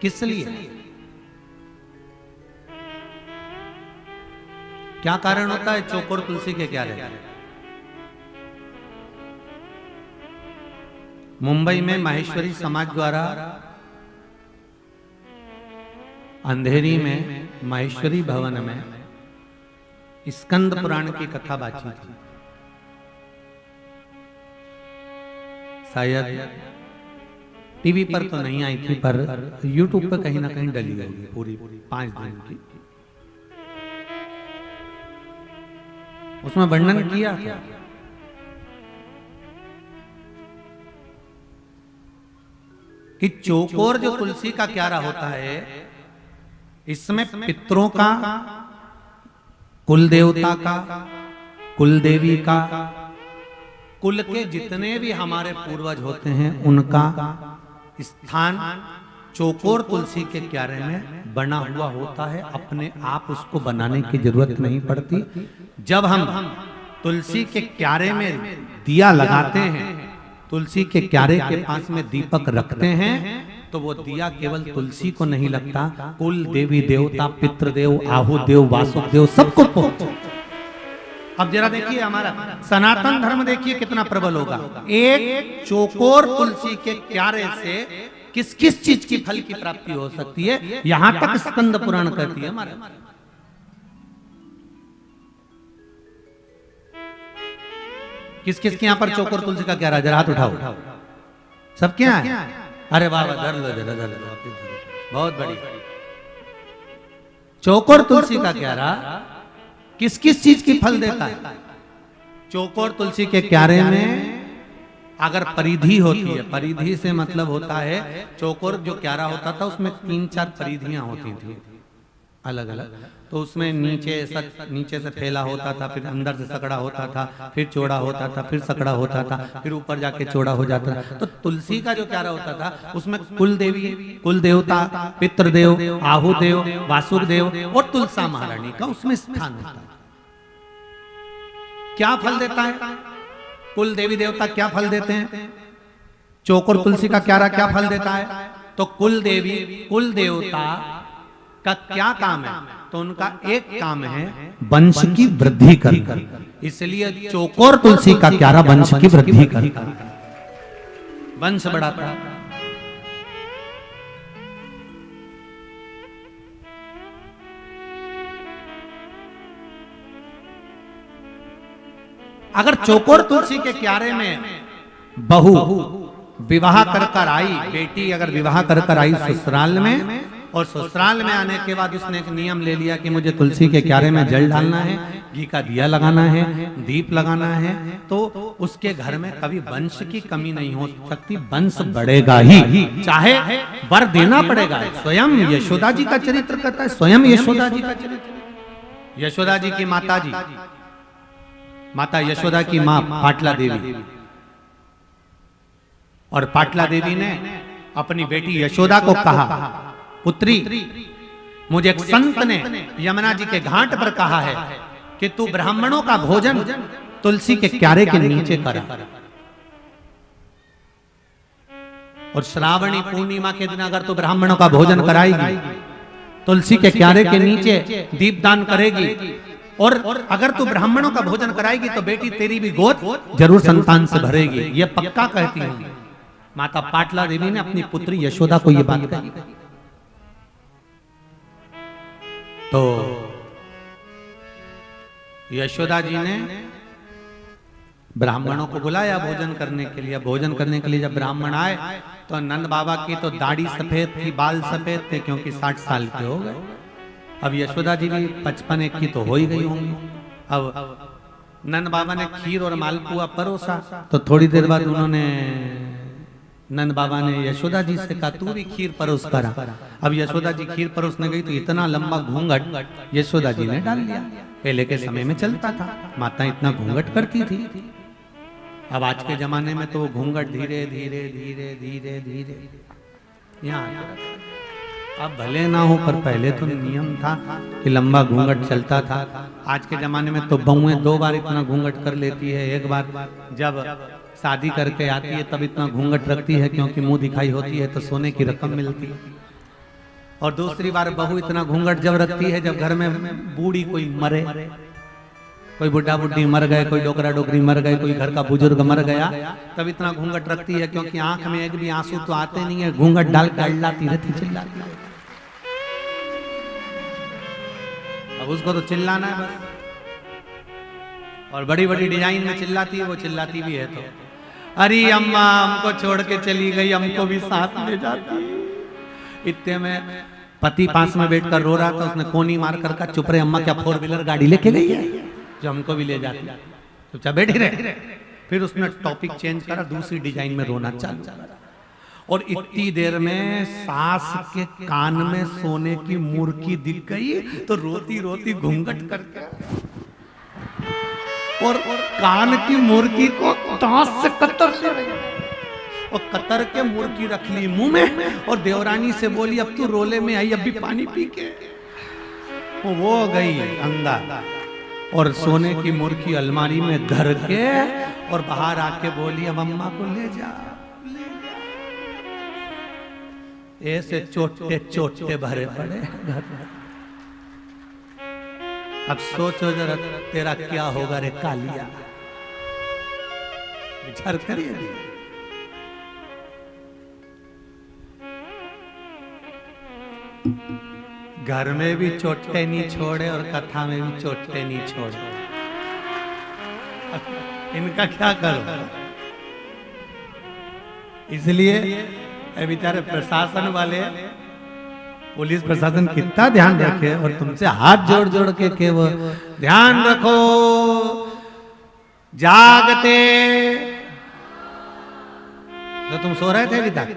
किस लिए? क्या कारण होता है चौकोर तुलसी के क्यारे? मुंबई में माहेश्वरी समाज द्वारा अंधेरी में माहेश्वरी भवन में स्कंद पुराण की कथा बाची थी। शायद टीवी पर तो नहीं आई थी, पर यूट्यूब पर कहीं ना कहीं डली होगी पूरी 5 दिन की। उसमें वर्णन किया था कि चौकोर जो तुलसी का क्यारा होता है, इसमें पितरों का, कुल देवता का, कुल देवी का, कुल के जितने भी हमारे पूर्वज होते हैं उनका स्थान चौकोर तुलसी के क्यारे में बना हुआ होता है। अपने आप उसको बनाने की जरूरत नहीं पड़ती। जब हम तुलसी के क्यारे में दिया लगाते हैं, तुलसी के क्यारे के पास में दीपक रखते हैं, तो वो दिया केवल तुलसी को नहीं लगता, कुल देवी देवता, पितृदेव, आहुदेव, वासुदेव सबको। अब जरा देखिए हमारा सनातन धर्म देखिए कितना प्रबल होगा। एक चौकोर तुलसी के क्यारे से किस किस चीज की फल की प्राप्ति हो सकती है, यहां तक स्कंद पुराण कहती है हमारा। किस किस के यहाँ पर चौकोर तुलसी का क्यारा, जरा हाथ उठाओ। सबके यहाँ है? अरे वाह वाह, धर लो जरा, धर लो, बहुत बढ़िया। चौकोर तुलसी का क्यारा किस किस चीज की फल देता है? चौकोर तुलसी के क्यारे में अगर परिधि होती है, परिधि से मतलब होता है, चौकोर जो क्यारा होता था उसमें 3-4 परिधियां होती थी अलग अलग, तो उसमें नीचे से फैला होता था, फिर अंदर से सकड़ा होता था, फिर चौड़ा होता था, फिर सकड़ा होता था, फिर ऊपर जाके चौड़ा हो जाता था। तो तुलसी का जो क्यारा होता था उसमें कुल देवी, कुल देवता, पितृदेव, आहुदेव, वासुदेव और तुलसा महारानी का उसमें स्थान होता है। क्या फल देता है? कुल देवी देवता क्या फल देते हैं? चौकोर तुलसी का क्यारा क्या फल देता है? तो कुल देवी, कुल देवता का क्या काम है? तो उनका एक काम है वंश की वृद्धि करना, इसलिए चौकोर तुलसी का क्यारा वंश की वृद्धि करता है, वंश बढ़ाता है। अगर चौकोर तुलसी के क्यारे में बहू विवाह कर आई, बेटी अगर विवाह कर आई ससुराल में, और ससुराल में आने के बाद उसने एक नियम ले लिया कि मुझे तुलसी के क्यारे में जल डालना है, घी का दिया लगाना है, दीप लगाना है, तो उसके घर में कभी वंश की कमी नहीं हो सकती, वंश बढ़ेगा ही, चाहे वर देना पड़ेगा। स्वयं यशोदा जी का चरित्र कहता है, स्वयं यशोदा जी का चरित्र, यशोदा जी की माता जी, माता यशोदा की मां पाटला देवी, और पाटला देवी ने अपनी बेटी यशोदा को कहा, पुत्री मुझे एक संत ने यमुना जी के घाट पर कहा है कि तू ब्राह्मणों का भोजन तुलसी के क्यारे के नीचे करा, और श्रावणी पूर्णिमा के दिन अगर तू ब्राह्मणों का भोजन कराएगी, तुलसी के क्यारे के नीचे दीपदान करेगी, और अगर तू ब्राह्मणों का भोजन कराएगी तो बेटी तेरी भी गोद जरूर संतान से भरेगी, ये पक्का कहती हूं। माता पाटला देवी ने अपनी पुत्री यशोदा को ये बात कही। तो यशोदा जी ने ब्राह्मणों को बुलाया भोजन करने के लिए। भोजन करने के लिए जब ब्राह्मण आए तो नंद बाबा की तो दाढ़ी सफेद थी, बाल सफेद थे, क्योंकि 60 साल के हो गए। अब यशोदा जी भी 55 की तो हो ही गई होंगी। अब नंद बाबा ने खीर और मालपुआ परोसा, तो थोड़ी देर बाद उन्होंने नंद बाबा ने यशोदा जी से कहा तू भी खीर परोस करा। अब यशोदा जी खीर परोसने गई तो इतना लंबा घूंघट यशोदा जी ने डाल दिया। पहले के समय में चलता था, माता इतना घूंघट करती थी। अब आज के जमाने में तो वो घूंघट धीरे धीरे धीरे धीरे धीरे यहाँ, अब भले ना हो पर पहले तो नियम था कि लंबा घूंघट चलता था। आज के जमाने में तो बहुएं 2 बार इतना घूंघट कर लेती है, एक बार जब शादी करके आती है तब इतना घूंघट रखती है क्योंकि मुंह दिखाई होती है तो सोने की रकम मिलती है, और दूसरी बार बहू इतना घूंघट जब रखती है जब घर में बूढ़ी कोई मरे, कोई बुढ़ा बुढ़ी मर गए, कोई डोकरा डोकरी मर गए, कोई घर का बुजुर्ग मर गया, तब इतना घूंघट रखती है क्योंकि आंख में एक भी आंसू तो आते नहीं है, घूंघट डाल के अल्लाती रहती, चिल्लाती है। अब उसको तो चिल्लाना है बस, और बड़ी बड़ी डिजाइन में चिल्लाती है, वो चिल्लाती भी है तो अरे अम्मा हमको छोड़ के चली गई, हमको भी साथ ले जाती। इतने में पति पास में बैठकर रो रहा था, उसने कोनी मार कर कहा चुप रहे अम्मा, क्या 4 व्हीलर गाड़ी लेके गई है जो हमको भी ले जाती, चुपचाप बैठी रहे। फिर उसने टॉपिक चेंज करा, दूसरी डिजाइन में रोना चालू करा, और इतनी देर में सास के कान में सोने की मुर्की दिख गई तो रोती रोती घूंघट करके और कान की मुर्गी को दांत से कतर और कतर के मुर्गी रख ली मुंह में, और देवरानी से बोली अब तू रोले में आई, अब भी पानी पी के। वो गई अंदर और सोने की मुर्गी अलमारी में धर के और बाहर आके बोली अब अम्मा को ले जा। ऐसे चोटे चोटे भरे पड़े घर। अब सोचो जरा तेरा क्या होगा रे कालिया, विचार करिए। घर में भी चोटे नहीं छोड़े और कथा में भी चोटे नहीं छोड़े। इनका क्या करो। इसलिए बेचारे प्रशासन वाले, पुलिस प्रशासन कितना ध्यान रखे और तुमसे हाथ जोड़ जोड़ के वो ध्यान रखो, जागते। तो तुम सो रहे थे अभी तक,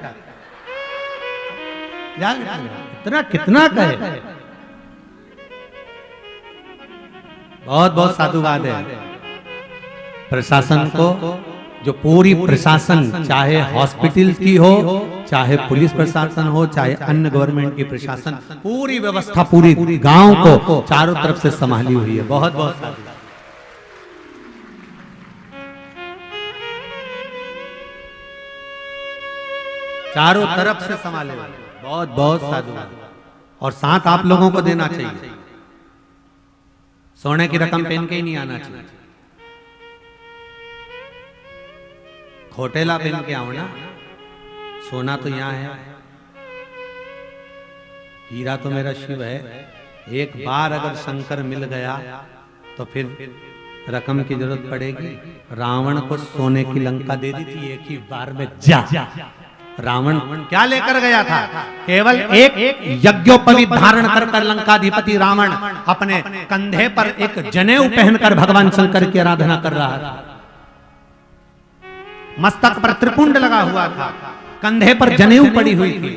जागते। इतना कितना कहे। बहुत बहुत साधुवाद है प्रशासन को, जो पूरी प्रशासन, चाहे हॉस्पिटल की हो, चाहे पुलिस प्रशासन हो, चाहे अन्य गवर्नमेंट की प्रशासन, पूरी व्यवस्था पूरी गांव को चारों तरफ से संभाली हुई है। बहुत बहुत साधुवाद। चारों तरफ से संभाले, बहुत बहुत साधुवाद। और साथ आप लोगों को देना चाहिए, सोने की रकम पहन के ही नहीं आना चाहिए। खोटेला पहन के आओ ना, सोना तो यहां है, हीरा तो मेरा शिव है। एक बार अगर शंकर मिल गया तो फिर रकम की जरूरत पड़ेगी। रावण को सोने की लंका दे दी थी एक ही बार में। जा रावण क्या लेकर गया था? केवल एक यज्ञोपवीत धारण कर लंकाधिपति रावण अपने कंधे पर एक जनेऊ पहनकर भगवान शंकर की आराधना कर रहा था। मस्तक पर त्रिपुंड लगा हुआ था, कंधे पर जनेऊ पड़ी हुई थी।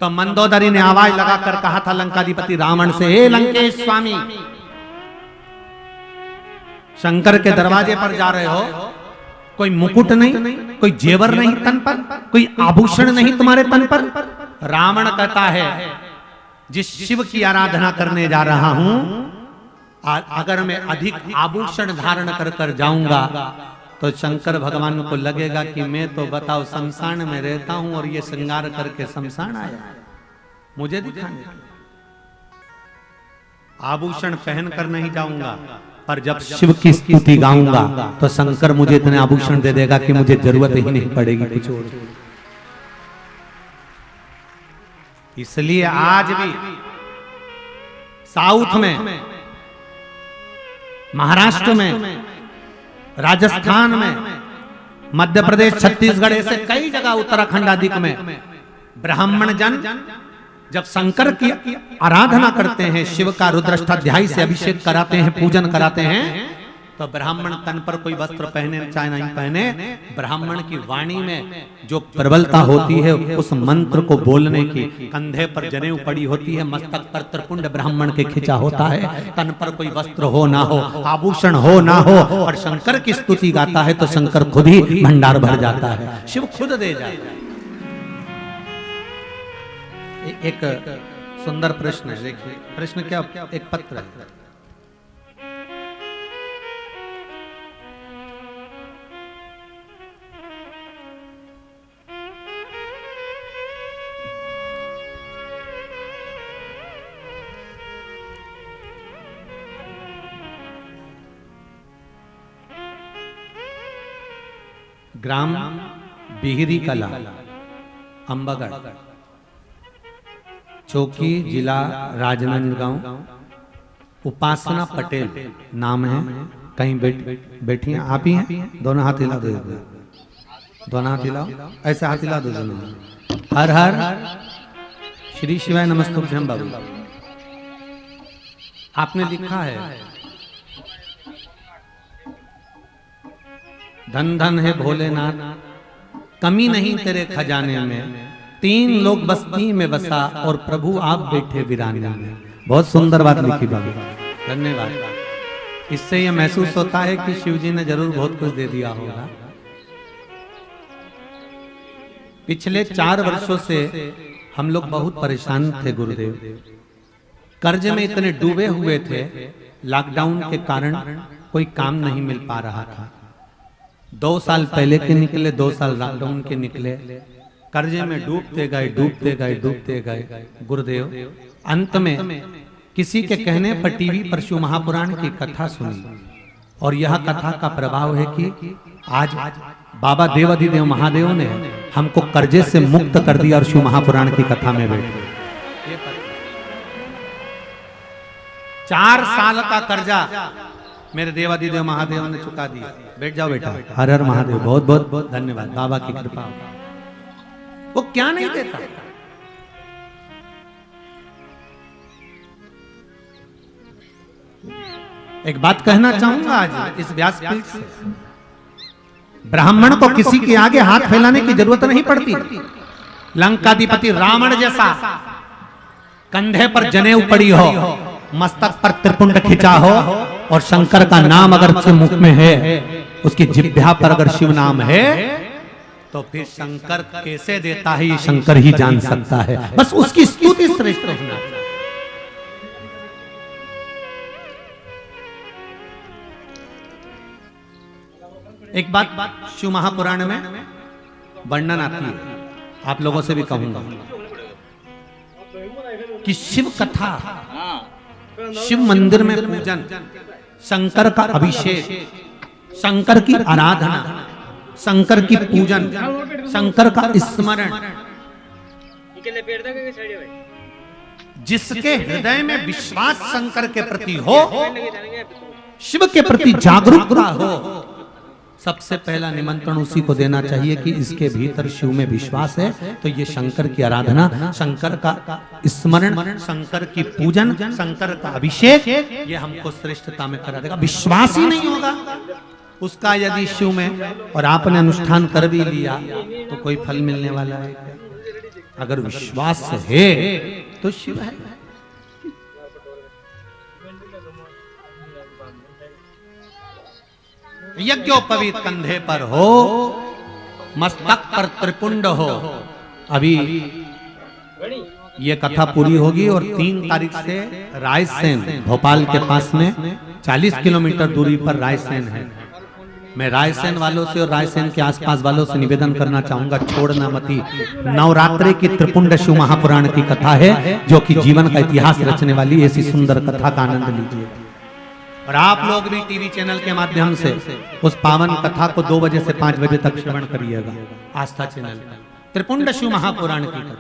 तो मंदोदरी ने आवाज लगाकर कहा था लंकाधिपति रावण से, हे लंकेश स्वामी, शंकर के दरवाजे पर जा रहे हो, कोई मुकुट नहीं, कोई जेवर नहीं तन पर, कोई आभूषण नहीं तुम्हारे तन पर। रावण कहता है, जिस शिव की आराधना करने जा रहा हूं, अगर मैं अधिक आभूषण धारण कर कर जाऊंगा तो शंकर भगवान को लगेगा कि मैं तो बताओ शमशान में रहता हूं और ये श्रृंगार करके शमशान आया, मुझे दिखाने। आभूषण पहन कर नहीं जाऊंगा, पर जब शिव की स्तुति गाऊंगा तो शंकर मुझे इतने आभूषण दे देगा कि मुझे जरूरत ही नहीं पड़ेगी कुछ और। इसलिए आज भी साउथ में, महाराष्ट्र में, राजस्थान में, मध्य प्रदेश, छत्तीसगढ़, ऐसे कई जगह, उत्तराखंड आदि में ब्राह्मण जन जब शंकर की आराधना करते हैं, शिव का रुद्राष्टाध्यायी से अभिषेक कराते हैं, पूजन कराते हैं, तो ब्राह्मण तन पर कोई वस्त्र पहने चाहे नहीं पहने, ब्राह्मण की वाणी में जो प्रबलता होती है, उस मंत्र को बोलने की, कंधे पर जनेऊ पड़ी होती है, मस्तक पर त्रिपुंड ब्राह्मण के खिंचा होता है, तन पर कोई वस्त्र हो ना हो, आभूषण हो ना हो, और शंकर की स्तुति गाता है तो शंकर खुद ही भंडार भर जाता है, शिव खुद दे जाता है। एक सुंदर प्रश्न है, देखिए प्रश्न क्या, एक पत्र है। ग्राम बिहरी कला, अंबागढ़, चौकी, जिला राजनांदगांव, उपासना पटेल नाम है। कहीं बैठी हैं? आप ही हैं? दोनों हाथ हिला दो, दोनों हाथ हिलाओ, ऐसे हाथ हिला दो दोनों। हर हर श्री शिवाय नमस्तुभ्यं बाबू। आपने लिखा है, धन धन है भोलेनाथ, कमी नहीं तेरे खजाने में, तीन लोग बस्ती में बसा और प्रभु आप बैठे वीराने में। बहुत सुंदर बात लिखी बाबू, धन्यवाद। इससे यह महसूस होता है कि शिव जी ने जरूर बहुत कुछ दे दिया होगा। पिछले 4 वर्षों से हम लोग बहुत परेशान थे गुरुदेव, कर्ज में इतने डूबे हुए थे, लॉकडाउन के कारण कोई काम नहीं मिल पा रहा था। 2 साल पहले के निकले, 2 साल लॉकडाउन के निकले, कर्जे में डूबते गए, डूबते गए, डूबते गए गुरुदेव। अंत में किसी के कहने पर टीवी पर शिव महापुराण की कथा सुनी, और यह कथा का प्रभाव है कि आज बाबा देवाधिदेव महादेव ने हमको कर्जे से मुक्त कर दिया और शिव महापुराण की कथा में बैठे। 4 साल का कर्जा मेरे देवादिदेव महादेव ने चुका दिया। बैठ जाओ बेटा। हर हर महादेव। बहुत बहुत धन्यवाद, बाबा की कृपा। वो क्या नहीं देता। एक बात कहना चाहूंगा आज इस व्यासपीठ से, ब्राह्मण को किसी के आगे हाथ फैलाने की जरूरत नहीं पड़ती। लंकाधिपति रावण जैसा कंधे पर जनेऊ पड़ी हो, मस्तक पर त्रिपुंड खिंचा हो और शंकर का नाम अगर उसके मुख में है, उसकी जिह्वा पर अगर शिव नाम है, तो फिर शंकर कैसे देता है ये शंकर ही जान सकता है। बस उसकी स्तुति श्रेष्ठ होना चाहिए। एक बात शिव महापुराण में वर्णन आती है, आप लोगों से भी कहूंगा कि शिव कथा, शिव मंदिर में पूजन, शंकर का अभिषेक, शंकर की आराधना, शंकर की पूजन, शंकर का स्मरण, जिसके हृदय में विश्वास शंकर के प्रति हो, शिव के प्रति जागरूकता हो, सबसे पहला निमंत्रण उसी को देना चाहिए कि इसके भीतर शिव में विश्वास है, तो ये शंकर की आराधना, शंकर का स्मरण, शंकर की पूजन, शंकर का अभिषेक, ये हमको श्रेष्ठता में करा देगा। विश्वास ही नहीं होगा उसका यदि शिव में, और आपने अनुष्ठान कर भी लिया तो कोई फल मिलने वाला है क्या? अगर विश्वास है तो शिव है। यज्ञोपवीत कंधे पर हो, मस्तक पर त्रिपुंड हो। अभी ये कथा पूरी होगी और 3 तारीख से रायसेन, भोपाल के पास में 40 किलोमीटर दूरी पर रायसेन है। मैं रायसेन वालों से और रायसेन के आसपास वालों से निवेदन करना चाहूंगा, छोड़ना मती। नवरात्रि की त्रिपुंड शिव महापुराण की कथा है, जो कि जीवन का इतिहास रचने वाली ऐसी सुंदर कथा का आनंद लीजिए। और आप लोग भी टीवी चैनल के माध्यम से उस पावन कथा को 2 बजे से 5 बजे तक श्रवण करिएगा, आस्था चैनल पर। त्रिपुंड शिव महापुराण की कथा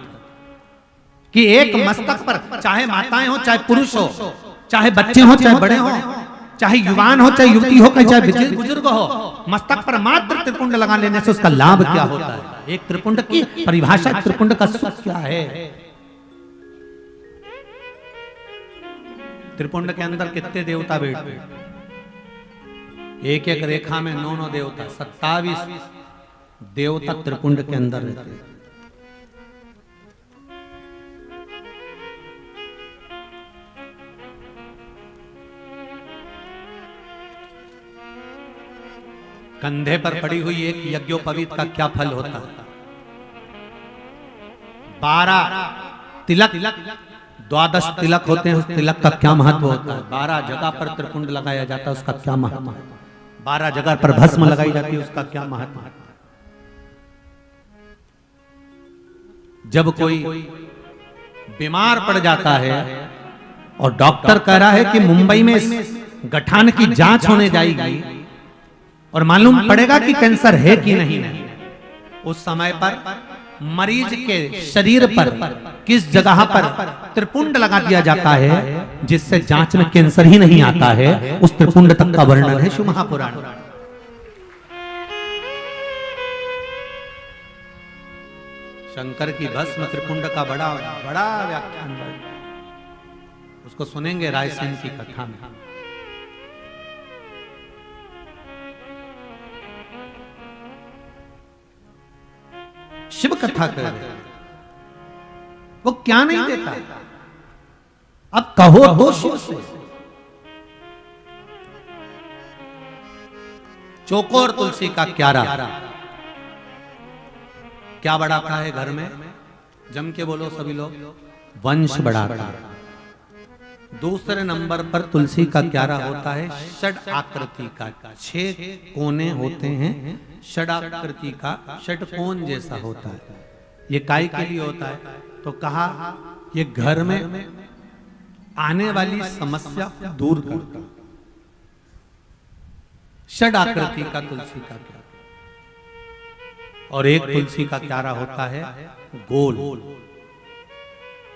कि एक मस्तक पर, चाहे माताएं हो, चाहे पुरुष हो, चाहे बच्चे हो, चाहे बड़े हो, चाहे युवान हो, चाहे युवती हो, चाहे बुजुर्ग हो, मस्तक पर मात्र त्रिपुंड लगा लेने से उसका लाभ क्या होता है। एक त्रिपुंड की परिभाषा, त्रिपुंड का सुख क्या है। त्रिपुंड के अंदर कितने देवता बैठते? एक एक रेखा में 9 देवता, 27 देवता त्रिपुंड के अंदर रहते हैं। कंधे पर पड़ी हुई एक यज्ञोपवीत का क्या फल होता है? 12 तिलक, 12 तिलक होते हैं, उस तिलक का क्या महत्व होता है? 12 जगह पर त्रिपुंड लगाया जाता है, उसका क्या महत्व है? 12 जगह पर भस्म लगाई जाती है, उसका क्या महत्व है? जब कोई बीमार पड़ जाता है और डॉक्टर कह रहा है कि मुंबई में गठान की जांच होने जाएगी और मालूम पड़ेगा कि कैंसर है कि नहीं, उस समय पर मरीज के शरीर पर किस जगह पर त्रिपुंड लगा दिया जाता है, जिससे जांच में कैंसर ही नहीं आता है, उस त्रिपुंड तक का वर्णन है शिव महापुराण। शंकर की भस्म त्रिपुंड का बड़ा बड़ा व्याख्यान, उसको सुनेंगे रायसेन की कथा में। शिव कथा कर रहे, वो क्या नहीं देता? अब कहो तो शिव से। चौकोर तुलसी का क्यारा क्या बढ़ाता है घर में? जम के बोलो सभी लोग, वंश बढ़ाता है। दूसरे नंबर पर तुलसी का क्यारा होता है षड आकृति का, 6 कोने होते हैं, षड आकृति का, षटकोण जैसा होता है। ये काय के लिए होता है? तो कहा ये घर में आने वाली समस्या को दूर करता। षड आकृति का तुलसी का क्यारा, और एक तुलसी का क्यारा होता है गोल,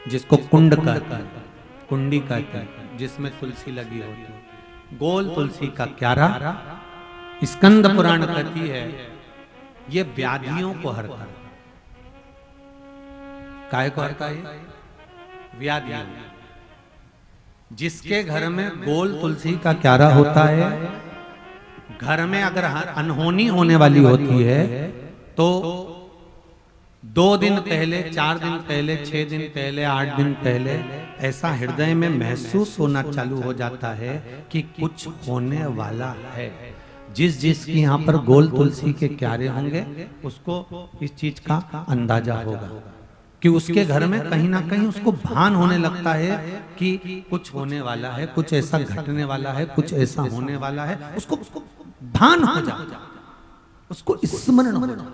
जिसको कुंड कहते हैं, कुंडी कहते हैं, जिसमें तुलसी लगी होती है। गोल तुलसी का क्यारा, स्कंद पुराण कहती है ये व्याधियों को हरता है। काय को हरता है? व्याधियों। जिसके घर में गोल तुलसी का क्यारा होता है, घर में अगर अनहोनी होने वाली होती है तो 2 दिन पहले, 4 दिन पहले, 6 दिन पहले, 8 दिन पहले ऐसा हृदय में महसूस होना चालू हो जाता है कि कुछ होने वाला है। जिसकी यहाँ पर गोल तुलसी के क्यारे होंगे उसको इस चीज का अंदाजा होगा कि उसके घर में कहीं ना कहीं उसको भान होने लगता है कि कुछ होने वाला है, कुछ ऐसा घटने वाला है, कुछ ऐसा होने वाला है। उसको भान हो जाता, उसको स्मरण हो जाता।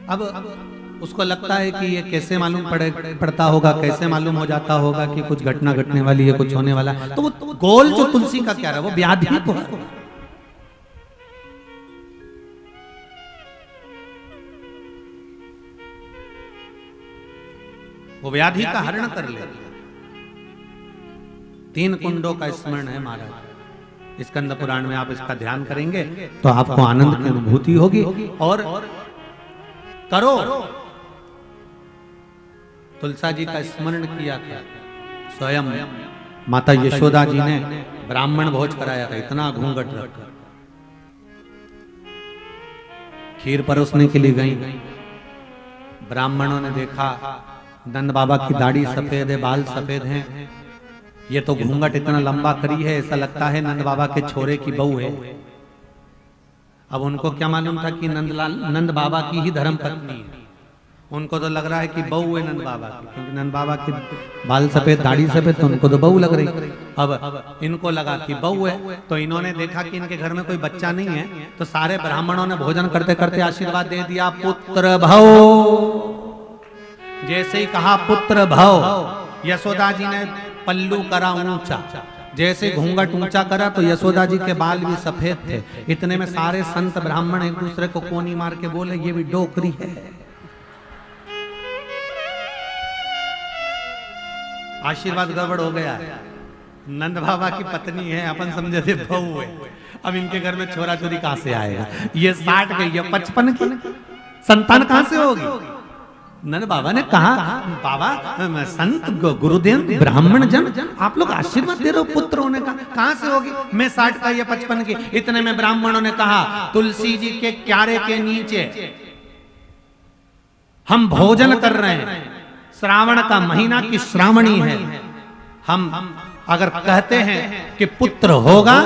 अब उसको लगता है कि ये कैसे मालूम पड़ता होगा, कैसे मालूम हो जाता होगा कि कुछ घटना घटने वाली है, कुछ होने वाला है। तो वो गोल जो तुलसी का क्या है वो व्याधि को है। वो व्याधि का हरण कर ले। 3 कुंडों का स्मरण है महाराज। स्कंद पुराण में आप इसका ध्यान करेंगे तो आपको आनंद की अनुभूति होगी। और करो, तुलसा जी का स्मरण किया था। स्वयं माता यशोदा जी ने ब्राह्मण भोज कराया था, इतना घूंघट रखकर। खीर परोसने के लिए गई, ब्राह्मणों ने देखा नंद बाबा की दाढ़ी सफेद है, बाल सफेद हैं, ये तो घूंघट इतना लंबा करी है, ऐसा लगता है नंद बाबा के छोरे की बहू है। अब उनको क्या मालूम था कि नंद बाबा की ही धर्म पत्नी है। उनको तो लग रहा है कि बहू है नंद बाबा की, क्योंकि नंद बाबा के बाल सफेद, दाढ़ी सफेद, तो उनको तो बहू लग रही। अब इनको लगा कि बहू है, तो इन्होंने देखा कि इनके घर में कोई बच्चा नहीं है, तो सारे ब्राह्मणों ने भोजन करते करते आशीर्वाद दे दिया, पुत्र भव। जैसे ही कहा पुत्र भव, यशोदा जी ने पल्लू करा ऊंचा। जैसे घूंघट ऊंचा करा तो यशोदा जी के बाल भी सफेद थे। इतने में सारे संत ब्राह्मण एक दूसरे को कोनी मार के बोले ये भी डोकरी है। आशीर्वाद गड़बड़ हो गया। नंद बाबा की पत्नी है, अपन समझे थे बहू है। अब इनके घर में छोरा छोरी कहां से आएगा? ये 60 गई है, 55 की संतान कहां से होगी? नंद बाबा ने कहा, बाबा संत गुरुदेव ब्राह्मण जन आप लोग आशीर्वाद दे रहे हो पुत्र होने का, कहां से होगी? मैं 60 का या 55 की। इतने में ब्राह्मणों ने कहा, तुलसी जी के क्यारे के नीचे हम भोजन कर रहे हैं, श्रावण का महीना की श्रावणी है, हम अगर कहते हैं कि पुत्र होगा,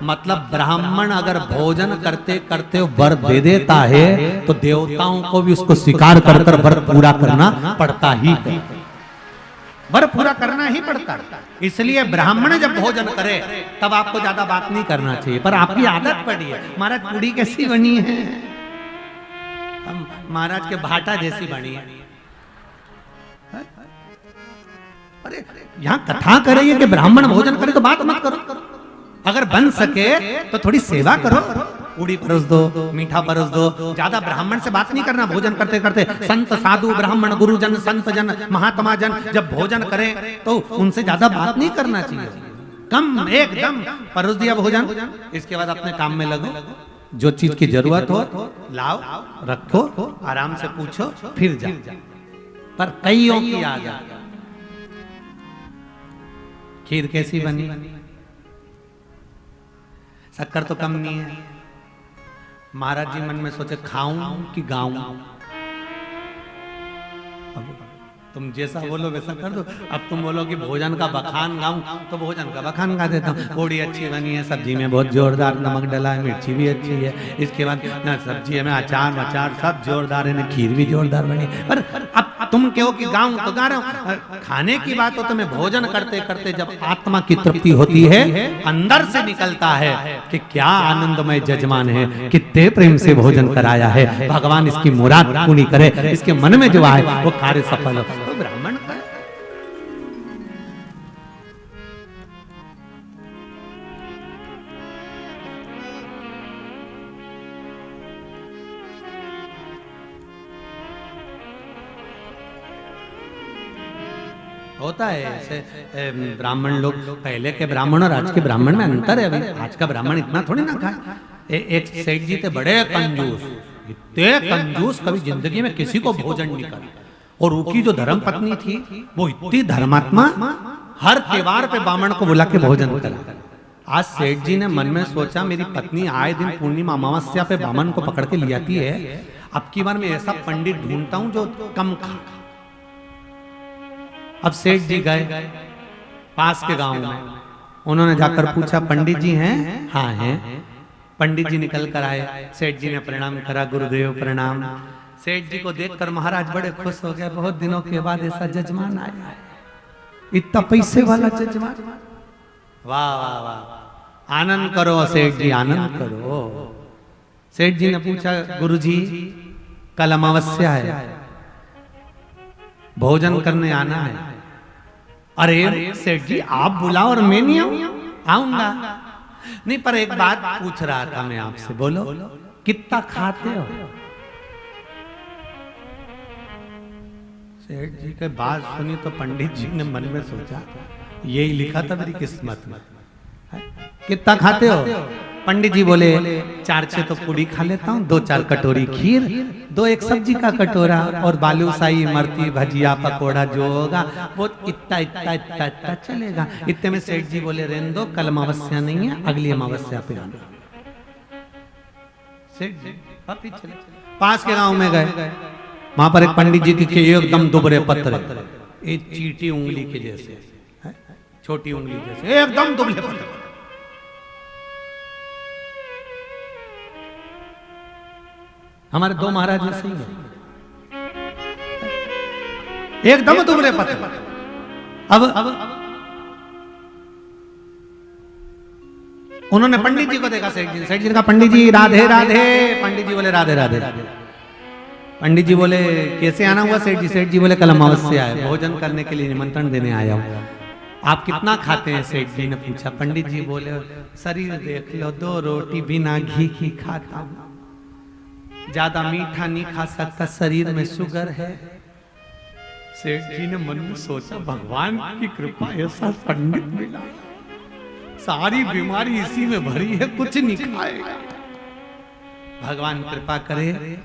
मतलब ब्राह्मण अगर भोजन करते करते वर दे देता है तो देवताओं को भी उसको स्वीकार कर कर वर पूरा करना पड़ता ही है। वर पूरा करना ही पड़ता है। इसलिए ब्राह्मण जब भोजन करे तब आपको ज्यादा बात नहीं करना चाहिए, पर आपकी आदत पड़ी है। महाराज पूड़ी कैसी बनी है? हम महाराज के भाटा जैसी बनी है। अरे यहाँ कथा करें कि ब्राह्मण भोजन करे तो बात मत करो। अगर बन सके तो थोड़ी सेवा करो, पूड़ी परोस दो, मीठा परोस दो। ज्यादा ब्राह्मण से बात नहीं करना भोजन करते करते। संत साधु ब्राह्मण गुरुजन संत जन महात्मा जन जब भोजन करें तो उनसे ज्यादा बात नहीं करना चाहिए। कम एकदम परोस दिया भोजन, इसके बाद अपने काम में लगो। जो चीज की जरूरत हो लाओ, रखो, आराम से पूछो, फिर जाओ। पर कईयों की आदत। खीर कैसी बनी? शक्कर तो कम नहीं है। महाराज जी मन में सोचे खाऊं कि गाऊं। अब तुम जैसा बोलो वैसा कर दो। अब तुम बोलो कि भोजन का बखान गाऊं तो भोजन का बखान गा देता हूँ। पूड़ी अच्छी बनी है, सब्जी में बहुत जोरदार नमक डला है, मिर्ची भी अच्छी है, इसके बाद सब्जी में अचार वचार सब जोरदार है, खीर भी जोरदार बनी। पर अब तुम कहो कि गाऊं तो गा रहा हूं। खाने की बात हो तो मैं भोजन करते करते जब आत्मा की तृप्ति होती है, अंदर से निकलता है कि क्या आनंदमय जजमान है, कितने प्रेम से भोजन कराया है, भगवान इसकी मुराद पूरी करे, इसके मन में जो आए वो कार्य सफल हो। तो ब्राह्मण का होता है ऐसे ब्राह्मण लोग, पहले के ब्राह्मण और आज के ब्राह्मण में अंतर है। अभी आज का ब्राह्मण इतना थोड़ी ना खाए। एक सेठ जी थे बड़े कंजूस, इतने कंजूस, कभी जिंदगी में किसी को भोजन नहीं करा। और उनकी जो धर्म पत्नी थी वो इतनी धर्मात्मा, हर त्योहार पे ब्राह्मण को बुला के भोजन करा। आज सेठ जी ने मन में सोचा मेरी पत्नी आए दिन पूर्णिमा अमावस्या पे ब्राह्मण को पकड़ के ले आती है, अब की बार मैं ऐसा पंडित ढूंढता हूं जो कम खा। अब सेठ जी गए पास के गांव में, उन्होंने जाकर पूछा पंडित जी हैं? हाँ हैं। पंडित जी निकल कर आए, सेठ जी ने प्रणाम करा, गुरुदेव प्रणाम। सेठ जी को देखकर महाराज बड़े खुश हो गए, बहुत दिनों के बाद ऐसा जजमान आया है, इतना पैसे वाला जजमान, वाह वाह वाह, आनंद करो सेठ जी, आनंद करो। सेठ जी ने पूछा गुरुजी कल अमावस्या है, भोजन करने आना है। अरे सेठ जी आप बुलाओ और मैं नहीं आऊंगा। नहीं पर एक बात पूछ रहा था मैं आपसे, बोलो कितना खाते हो? सेठ जी के बात सुनी तो पंडित जी ने मन में सोचा यही लिखा था मेरी किस्मत में, कितना खाते हो? पंडित जी बोले 4-6 तो पूरी खा लेता हूँ, 2-4 कटोरी खीर, 2-1 सब्जी का कटोरा और बालूशाही इमरती भजिया पकोड़ा जो होगा वो इतना इतना इतना इतना चलेगा। इतने में सेठ जी बोले रहने दो, कल अमावस्या नहीं है, अगली अमावस्या पे आना। सेठ जी चले पास के गांव में गए, वहां पर एक पंडित जी के एकदम दुबरे पत्थर, एक चीटी उंगली के जैसे, छोटी उंगली जैसे, एकदम दुबले पत्थर। हमारे 2 महाराज ऐसे ही है, एकदम दुबले पत्थर। अब उन्होंने पंडित जी को देखा, सेठ जी ने कहा पंडित जी राधे राधे। पंडित जी बोले राधे राधे। पंडित जी बोले कैसे आना हुआ सेठ जी? सेठ जी बोले कल अमावस्या है, भोजन करने के लिए निमंत्रण देने आया हूं। आप कितना खाते हैं? सेठ जी ने पूछा। पंडित जी बोले शरीर देख लो, 2 रोटी बिना घी की खाता हूं, ज्यादा मीठा नहीं खा सकता, शरीर में शुगर है। सेठ जी ने मन में सोचा भगवान की कृपा ऐसा पंडित मिला, सारी बीमारी इसी में भरी है, कुछ नहीं खाएगा। भगवान कृपा करे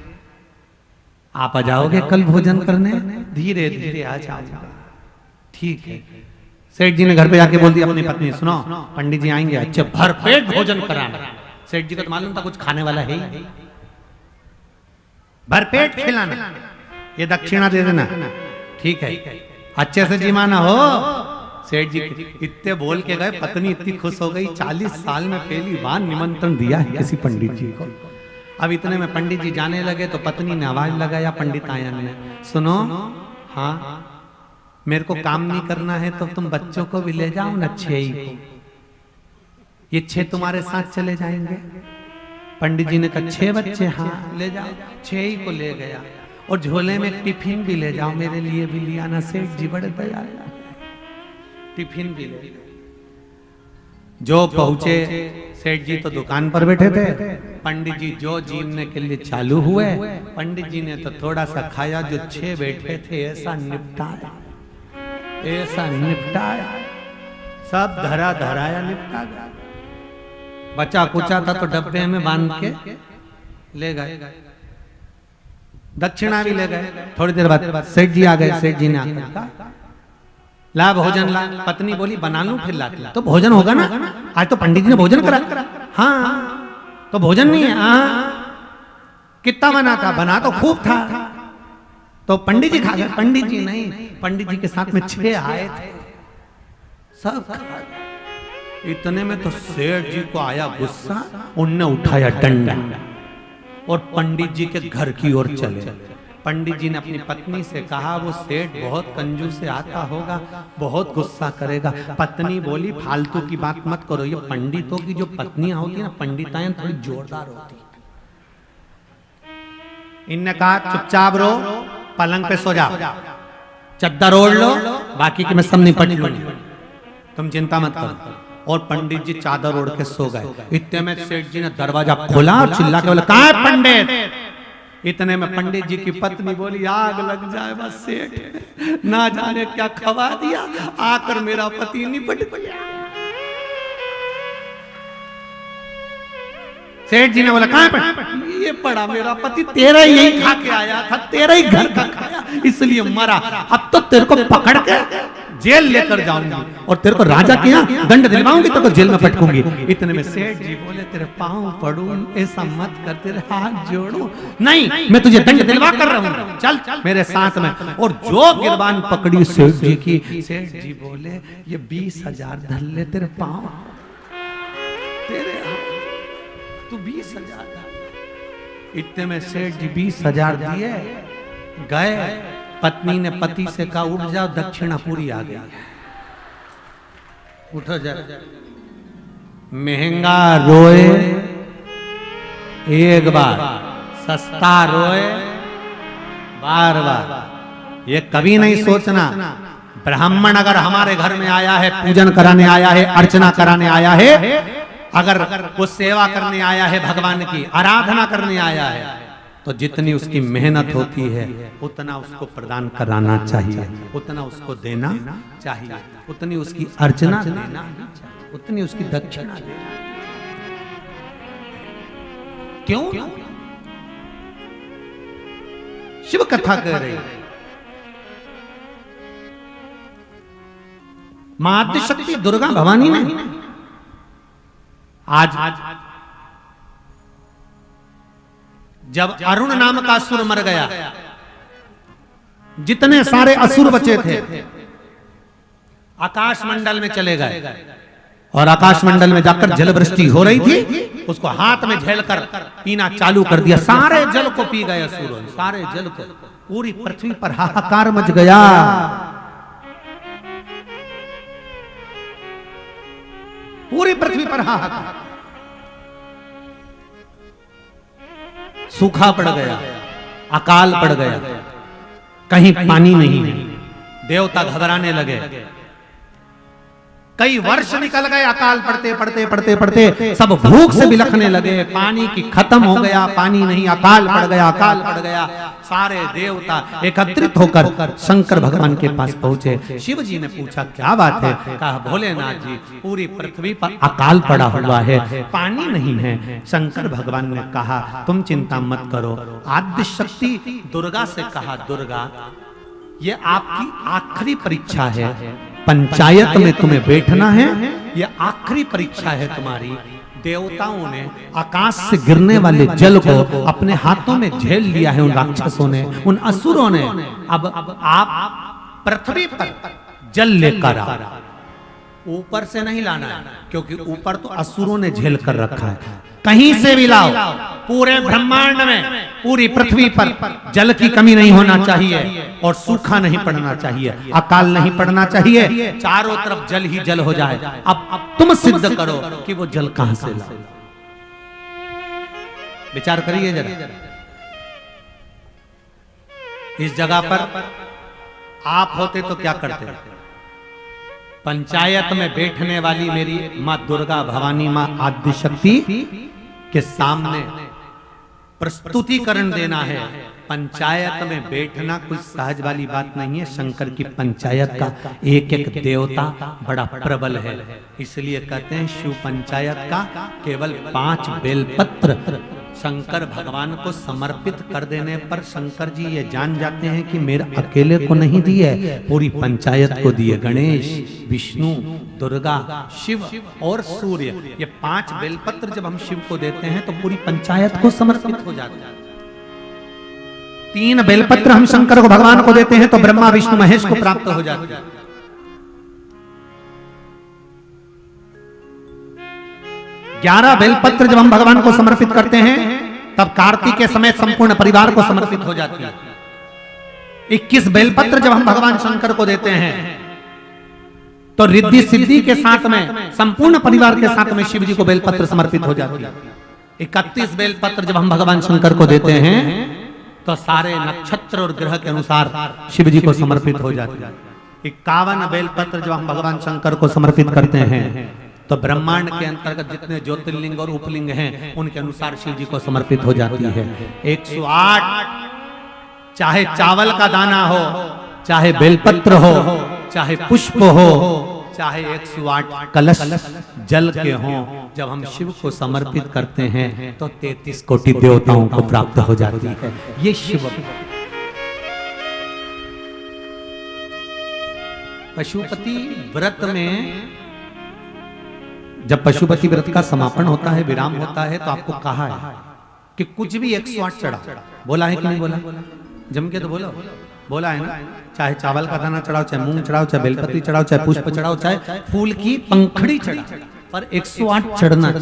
आप आ जाओगे कल भोजन करने? धीरे धीरे आ जाऊंगा। ठीक है। सेठ जी ने घर पे जाके बोल दिया अपनी पत्नी, सुनो पंडित जी आएंगे, अच्छे भरपेट भोजन कराना। सेठ जी को तो मालूम था कुछ खाने वाला है ही, भरपेट खिलाना, ये दक्षिणा दे देना, ठीक है, अच्छे से जिमाना हो। सेठ जी इतने बोल के गए, पत्नी इतनी खुश हो गई, 40 साल में पहली बार निमंत्रण दिया है किसी पंडित जी को। अब इतने में पंडित जी जाने लगे तो पत्नी ने आवाज लगाया पंडित आयन ने, सुनो हाँ मेरे को काम नहीं करना है तो तुम बच्चों को भी ले जाओ ना, 6 ही को, ये 6 तुम्हारे साथ चले जाएंगे। पंडित जी ने कहा 6 बच्चे? हाँ ले जाओ। 6 ही को ले गया और झोले में टिफिन भी ले जाओ, मेरे लिए भी लिया ना। सेठ जी बड़े दयालु, टिफिन भी ले गए। जो पहुंचे सेठ जी तो दुकान पर बैठे थे, पंडित जी जो जीवने के लिए चालू हुए, पंडित जी ने तो थोड़ा सा खाया, जो 6 बैठे थे ऐसा निपटाया, ऐसा निपटाया, सब धरा धराया निपटा गया। बचा कुचा था तो डब्बे में बांध के ले गए, दक्षिणा भी ले गए। थोड़ी देर बाद सेठ जी आ गए। सेठ जी ने आकर कहा ला भोजन ला। पत्नी बोली बना लूं फिर लाती। तो भोजन होगा ना, आज तो पंडित जी ने भोजन करा। हाँ तो भोजन नहीं है? हाँ कितना बना था? बना तो खूब था। तो पंडित जी खा गए? पंडित जी नहीं, पंडित जी के साथ में 6 आए थे, सब खा गए। इतने में तो सेठ जी को आया गुस्सा, उनने उठाया डंडा और पंडित जी के घर की ओर चले। पंडित जी ने अपनी पत्नी से कहा वो सेठ बहुत कंजूस से आता होगा, बहुत गुस्सा करेगा। पत्नी बोली फालतू की बात मत करो, ये पंडितों की जो पत्नियां होती है ना, पंडिताएं थोड़ी जोरदार होती। इनने कहा चुपचाप रो, पलंग पे सो जाओ, चद्दर ओढ़ लो, बाकी की मैं सब निपट लूंगी, तुम चिंता मत करो। और पंडित जी चादर ओढ़ के सो गए। इतने में सेठ जी ने दरवाजा खोला और चिल्ला के बोला कहाँ है पंडित? इतने में पंडित जी की पत्नी बोली, आग लग जाए बस सेठ, ना जाने क्या खवा दिया, आकर मेरा पति निपट गया। सेठ जी ने बोला, कहां पड़ा? ये पड़ा मेरा पति, तेरा ही यही खा के आया था, तेरा ही घर का खाया, इसलिए मरा। अब तो तेरे को पकड़ के जेल लेकर जाऊंगी और तेरे को राजा के यहाँ दंड दिलवाऊंगी, तेरे को जेल में पटकूंगी। इतने में सेठ जी बोले, तेरे पांव पड़ूं, ऐसा मत कर, तेरे हाथ जोड़ूं। नहीं, मैं तुझे दंड दिलवा कर रहा हूं, चल मेरे साथ में। और जो गिरबान पकड़ी सेठ जी की, सेठ जी बोले, ये 20,000 धर ले तेरे पांव, तेरे तू 20,000। इतने में सेठ जी 20,000 दिए, गए। पत्नी ने पति से कहा, उठ जाओ, दक्षिणा पूरी आ गई, उठो जा। महंगा रोए एक बार, सस्ता रोए बार बार। ये कभी नहीं सोचना, ब्राह्मण अगर हमारे घर में आया है, पूजन कराने आया है, अर्चना कराने आया है, अगर वो सेवा करने आया है, भगवान की आराधना करने आया है, तो जितनी उसकी मेहनत होती है उतना उसको प्रदान कराना चाहिए, उतना उसको देना चाहिए, उतनी उसकी अर्चना देना चाहिए, उतनी उसकी दक्षिणा देना। क्यों? शिव कथा कह रही, मां आदिशक्ति दुर्गा भवानी ने आज जब अरुण नाम का असुर मर गया, जितने सारे असुर बचे थे आकाश मंडल में चले गए, और आकाश मंडल में जाकर जल वृष्टि हो रही थी, उसको हाथ में झेलकर पीना चालू कर दिया। सारे जल को पी गए असुर, सारे जल को। पूरी पृथ्वी पर हाहाकार मच गया। पूरी पृथ्वी पर हाहाकार, सूखा पड़ गया, अकाल पड़ गया, कहीं पानी नहीं है। देवता घबराने लगे। कई वर्ष निकल गए, अकाल पड़ते पड़ते पड़ते पड़ते सब भूख से बिलखने लगे। पानी की खत्म हो गया, पानी नहीं, अकाल पड़ गया, अकाल पड़ गया। सारे देवता एकत्रित होकर शंकर भगवान के पास पहुंचे। शिव जी ने पूछा, क्या बात है? कहा, भोलेनाथ जी, पूरी पृथ्वी पर अकाल पड़ा हुआ है, पानी नहीं है। शंकर भगवान ने कहा, तुम चिंता मत करो। आद्य शक्ति दुर्गा से कहा, दुर्गा, ये आपकी आखिरी परीक्षा है, पंचायत में तुम्हें बैठना है, ये आखिरी परीक्षा है तुम्हारी। देवताओं ने आकाश से गिरने वाले जल को अपने हाथों में झेल लिया है, उन राक्षसों ने, उन असुरों ने। अब आप पृथ्वी पर जल लेकर आओ, ऊपर से नहीं लाना है, क्योंकि ऊपर तो असुरों ने झेल कर रखा है। कहीं से भी लाओ, पूरे ब्रह्मांड में, पूरी पृथ्वी पर जल की कमी नहीं होना चाहिए, और सूखा नहीं पड़ना चाहिए, अकाल नहीं पड़ना चाहिए, चारों तरफ जल ही जल हो जाए। अब तुम सिद्ध करो कि वो जल कहां से लाओ। विचार करिए जरा, इस जगह पर आप होते तो क्या करते? पंचायत में बैठने वाली मेरी मां दुर्गा भवानी, मां आदिशक्ति के सामने प्रस्तुतिकरण देना है। पंचायत में बैठना कुछ सहज वाली बात नहीं है। शंकर की पंचायत का एक एक देवता बड़ा प्रबल है, इसलिए कहते हैं शिव पंचायत का केवल 5 बेलपत्र शंकर भगवान को समर्पित कर देने पर शंकर जी ये जान जाते हैं कि मेरा अकेले को नहीं दिए, पूरी पंचायत को दिए। गणेश, विष्णु, दुर्गा, शिव और सूर्य, ये 5 बेलपत्र जब हम शिव को देते हैं तो पूरी पंचायत को समर्पित हो जाता है। 3 बेलपत्र हम शंकर को भगवान को देते हैं तो ब्रह्मा, विष्णु, महेश को प्राप्त हो जाती है। 11 बेलपत्र जब हम भगवान को समर्पित करते हैं तब कार्तिक समेत संपूर्ण परिवार को समर्पित हो जाती है। 21 बेलपत्र जब हम भगवान शंकर को देते हैं तो रिद्धि सिद्धि के साथ में संपूर्ण परिवार के साथ में शिव जी को बेलपत्र समर्पित हो जाती है। 31 बेलपत्र जब हम भगवान शंकर को देते हैं तो सारे नक्षत्र और ग्रह के अनुसार शिव जी को समर्पित हो जाती है। 51 बेलपत्र जब हम भगवान शंकर को समर्पित करते हैं तो ब्रह्मांड के अंतर्गत जितने ज्योतिर्लिंग और उपलिंग हैं उनके अनुसार शिव जी को समर्पित हो जाती है। 108, चाहे चावल का दाना हो, चाहे बेलपत्र हो, चाहे पुष्प हो, चाहे 108 कलश जल के हों, जब हम शिव को समर्पित करते हैं तो 33 कोटि देवताओं को प्राप्त हो जाती है। ये शिव। पशुपति व्रत में जब पशुपति व्रत का समापन होता है, विराम होता है, तो आपको कहा है कि कुछ भी 108 चढ़ा। बोला है कि नहीं बोला? जम के तो बोलो, बोला है ना? चाहे चावल का दाना चढ़ाओ, चाहे मूंग चढ़ाओ, चाहे बेलपत्री चढ़ाओ, चाहे पुष्प चढ़ाओ, चाहे फूल की पंखड़ी चढ़ाओ, पर 108 चढ़ना।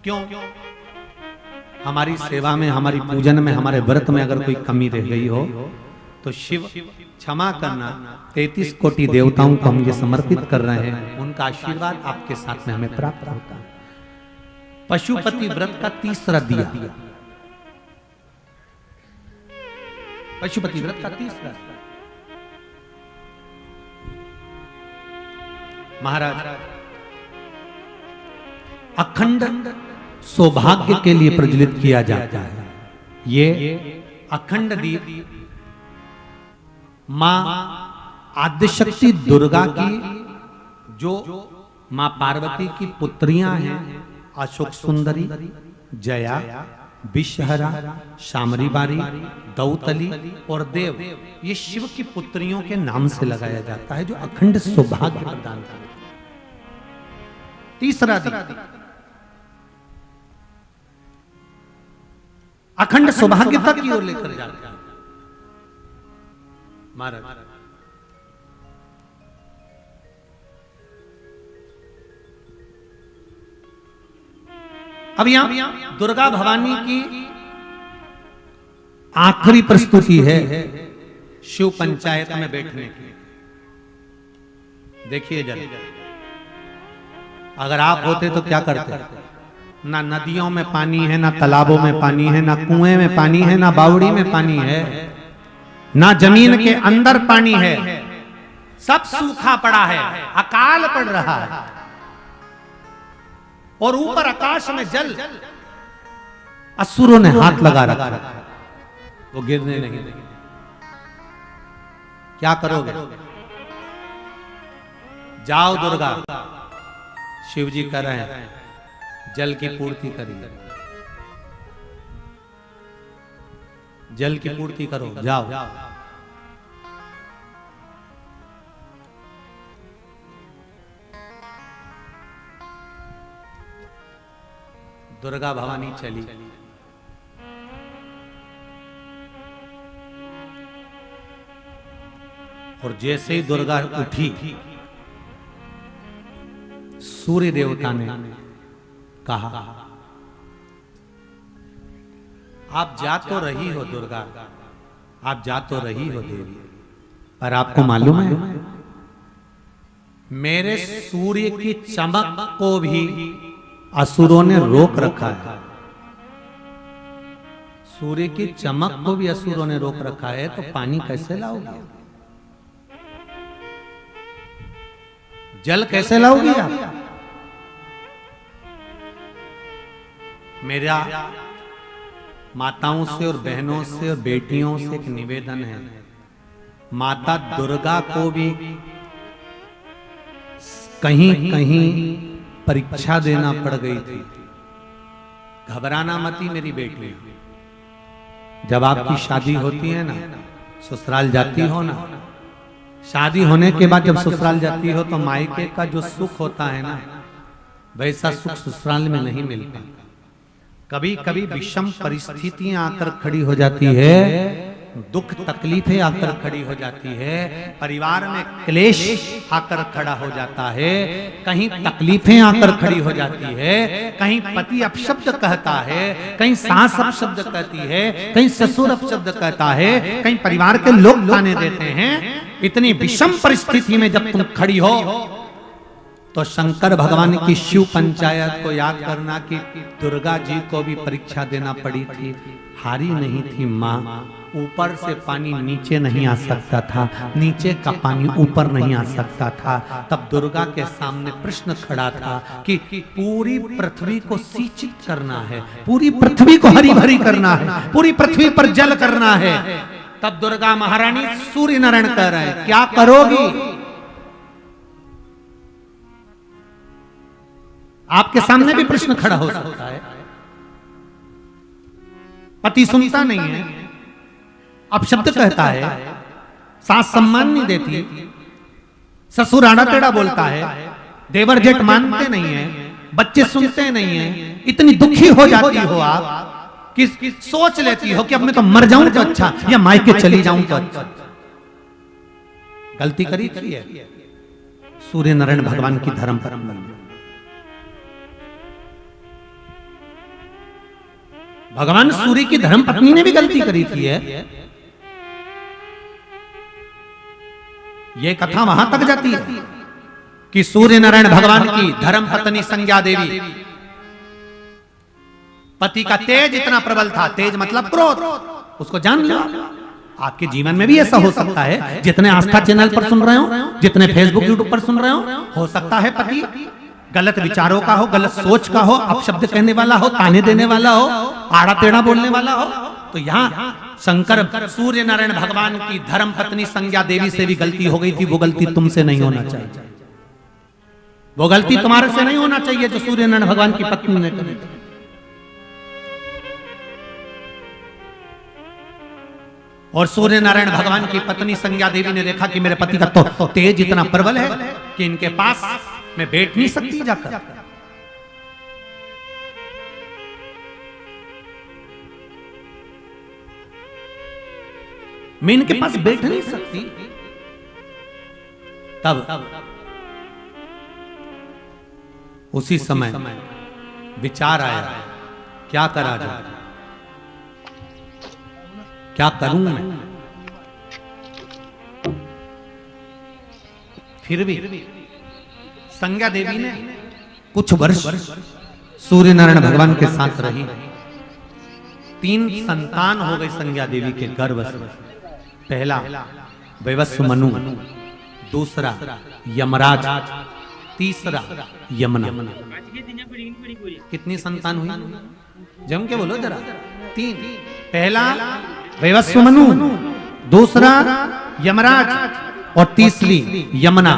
क्यों? हमारी सेवा में, हमारी पूजन में, हमारे व्रत में अगर कोई कमी रह गई हो तो शिव क्षमा करना। 33 कोटि देवताओं को हम ये समर्पित कर रहे हैं, उनका आशीर्वाद आपके साथ में हमें प्राप्त होता है। पशुपति व्रत का तीसरा दिया, पशुपति व्रत का तीसरा। महाराज अखंड सौभाग्य के लिए प्रज्वलित किया जाता है। ये अखंड दीप मां आद्यशक्ति दुर्गा की, जो मां पार्वती की पुत्रियां हैं, अशोक सुंदरी, जया, विषहरा, शामरी बारी, दौतली और देव, ये शिव की पुत्रियों के नाम से लगाया जाता है, जो अखंड सौभाग्य प्रदान करता है। तीसरा दीप अखंड सौभाग्यता की ओर लेकर जाता है। महाराज अब यहां दुर्गा भवानी की आखिरी प्रस्तुति है शिव पंचायत में बैठने की। देखिए जरा, अगर आप होते तो क्या करते? ना नदियों में पानी है, ना तालाबों में पानी है, ना कुएं में पानी है, ना बावड़ी में पानी है, ना जमीन के अंदर पानी है, सब सूखा पड़ा है, अकाल पड़ रहा है, और ऊपर आकाश में जल। असुरों ने हाथ लगा रखा है, वो गिरने नहीं देंगे। क्या करोगे? जाओ दुर्गा, शिव जी कह रहे हैं जल की पूर्ति करिए, जल की पूर्ति करो, जाओ। दुर्गा भवानी चली, और जैसे ही दुर्गा उठी, सूर्य देवता ने कहा, आप जा तो रही हो दुर्गा, आप जा तो रही हो देवी, पर आपको मालूम है मेरे सूर्य की चमक को भी असुरों ने रोक रखा है। सूर्य की चमक को भी असुरों ने रोक रखा है, तो पानी कैसे लाओगे? जल कैसे लाओगी आप? मेरा माताओं से और बहनों से और बेटियों से एक निवेदन है, माता दुर्गा को भी कहीं कहीं परीक्षा देना पड़ गई थी। घबराना मती मेरी बेटी, जब आपकी शादी होती है ना, ससुराल जाती हो ना, शादी होने के बाद जब ससुराल जाती हो तो मायके का जो सुख होता है ना, वैसा सुख ससुराल में नहीं मिलता। कभी कभी विषम परिस्थितियां आकर खड़ी हो जाती है, दुख तकलीफें आकर खड़ी हो जाती है, परिवार में क्लेश आकर खड़ा हो जाता है, कहीं तकलीफें आकर खड़ी हो जाती है, कहीं पति अपशब्द कहता है, कहीं सास अपशब्द कहती है, कहीं ससुर अपशब्द कहता है, कहीं परिवार के लोग ताने देते हैं। इतनी विषम परिस्थिति में जब तुम खड़ी हो तो शंकर भगवान की शिव पंचायत को याद करना कि दुर्गा जी को भी परीक्षा देना पड़ी थी, हारी नहीं थी माँ। ऊपर से पानी नीचे नहीं आ सकता था, नीचे का पानी ऊपर नहीं आ सकता था। तब दुर्गा के सामने प्रश्न खड़ा था कि पूरी पृथ्वी को सिंचित करना है, पूरी पृथ्वी को हरी भरी करना है, पूरी पृथ्वी पर जल करना है। तब दुर्गा महारानी सूर्य नारायण कह रहे हैं, क्या करोगी? आपके सामने भी प्रश्न खड़ा हो सकता है। पति सुनता नहीं है, अब शब्द कहता है, सास सम्मान नहीं देती, ससुर आड़ा टेढ़ा बोलता है, देवर जेठ मानते नहीं है, बच्चे सुनते नहीं है। इतनी दुखी हो जाती हो आप कि सोच लेती हो कि अब मैं तो मर जाऊं तो अच्छा, या मायके चली जाऊं तो अच्छा। गलती करी थी है सूर्य नारायण भगवान की धर्म परंपरा में। भगवान सूर्य की धर्म पत्नी ने भी गलती करी थी है। ये कथा वहां तक जाती है कि सूर्य नारायण भगवान की धर्म पत्नी संज्ञा देवी, पति का तेज इतना प्रबल था, तेज मतलब क्रोध, उसको जान लो। आपके जीवन में भी ऐसा हो सकता है, जितने आस्था चैनल पर सुन रहे हो, जितने फेसबुक यूट्यूब पर सुन रहे हो सकता है पति गलत विचारों का हो, गलत सोच का हो, अपशब्द कहने वाला हो, ताने देने वाला हो, आड़ा टेढ़ा बोलने वाला हो। तो यहाँ शंकर सूर्य नारायण भगवान की धर्म पत्नी संज्ञा देवी से भी गलती हो गई थी। वो गलती तुमसे नहीं होना चाहिए, वो गलती तुम्हारे से नहीं होना चाहिए जो सूर्य नारायण भगवान की पत्नी ने करी थी। और सूर्य नारायण भगवान की पत्नी संज्ञा देवी ने देखा कि मेरे पति का तो तेज इतना प्रबल है कि इनके पास मैं बैठ नहीं सकती जाकर। मैं इनके पास बैठ नहीं सकती। तब उसी समय विचार आया, क्या करा जाए, क्या करूं मैं। फिर भी संज्ञा देवी ने कुछ वर्ष सूर्य नारायण भगवान के साथ रही। 3 संतान हो गए संज्ञा देवी के गर्भ से। पहला वैवस्व मनु, दूसरा यमराज, तीसरा यमुना। कितनी संतान हुई? जम के बोलो जरा। 3। पहला वैवस्व मनु, दूसरा यमराज और तीसरी यमुना।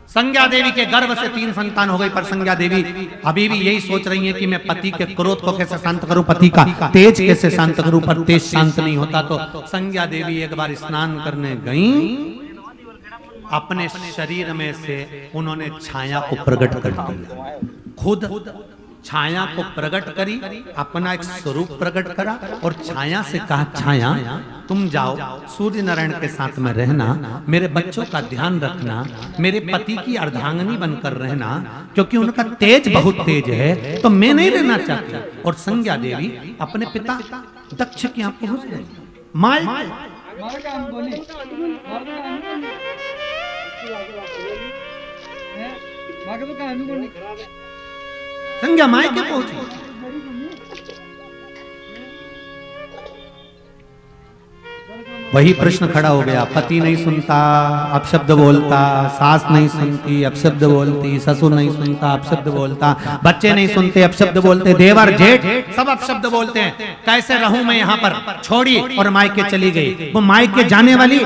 संज्ञा देवी के गर्भ से 3 संतान हो गई, पर संज्ञा देवी अभी भी यही सोच रही है कि मैं पति के क्रोध को कैसे शांत करूं, पति का तेज कैसे शांत करूं, पर तेज शांत नहीं होता। तो संज्ञा देवी एक बार स्नान करने गई, अपने शरीर में से उन्होंने छाया को प्रकट कर दिया। खुद छाया को प्रकट करी, अपना एक स्वरूप प्रकट करा और छाया से कहा, छाया तुम जाओ सूर्य नारायण के साथ में रहना, मेरे बच्चों का ध्यान रखना, मेरे पति की अर्धांगिनी बनकर रहना, क्योंकि उनका तेज बहुत तेज है, तो मैं नहीं रहना चाहती। और संज्ञा देवी अपने पिता दक्ष के यहाँ पहुंच गई। माय संज्ञा माय के पहुंची। वही प्रश्न खड़ा हो गया, पति नहीं सुनता, अपशब्द बोलता, सास नहीं सुनती, अपशब्द बोलती, ससुर नहीं सुनता, अपशब्द बोलता, बच्चे नहीं सुनते, अपशब्द बोलते, देवर जेठ सब अपशब्द बोलते हैं। कैसे रहूं मैं यहाँ पर? छोड़ी और मायके चली गई। वो मायके जाने वाली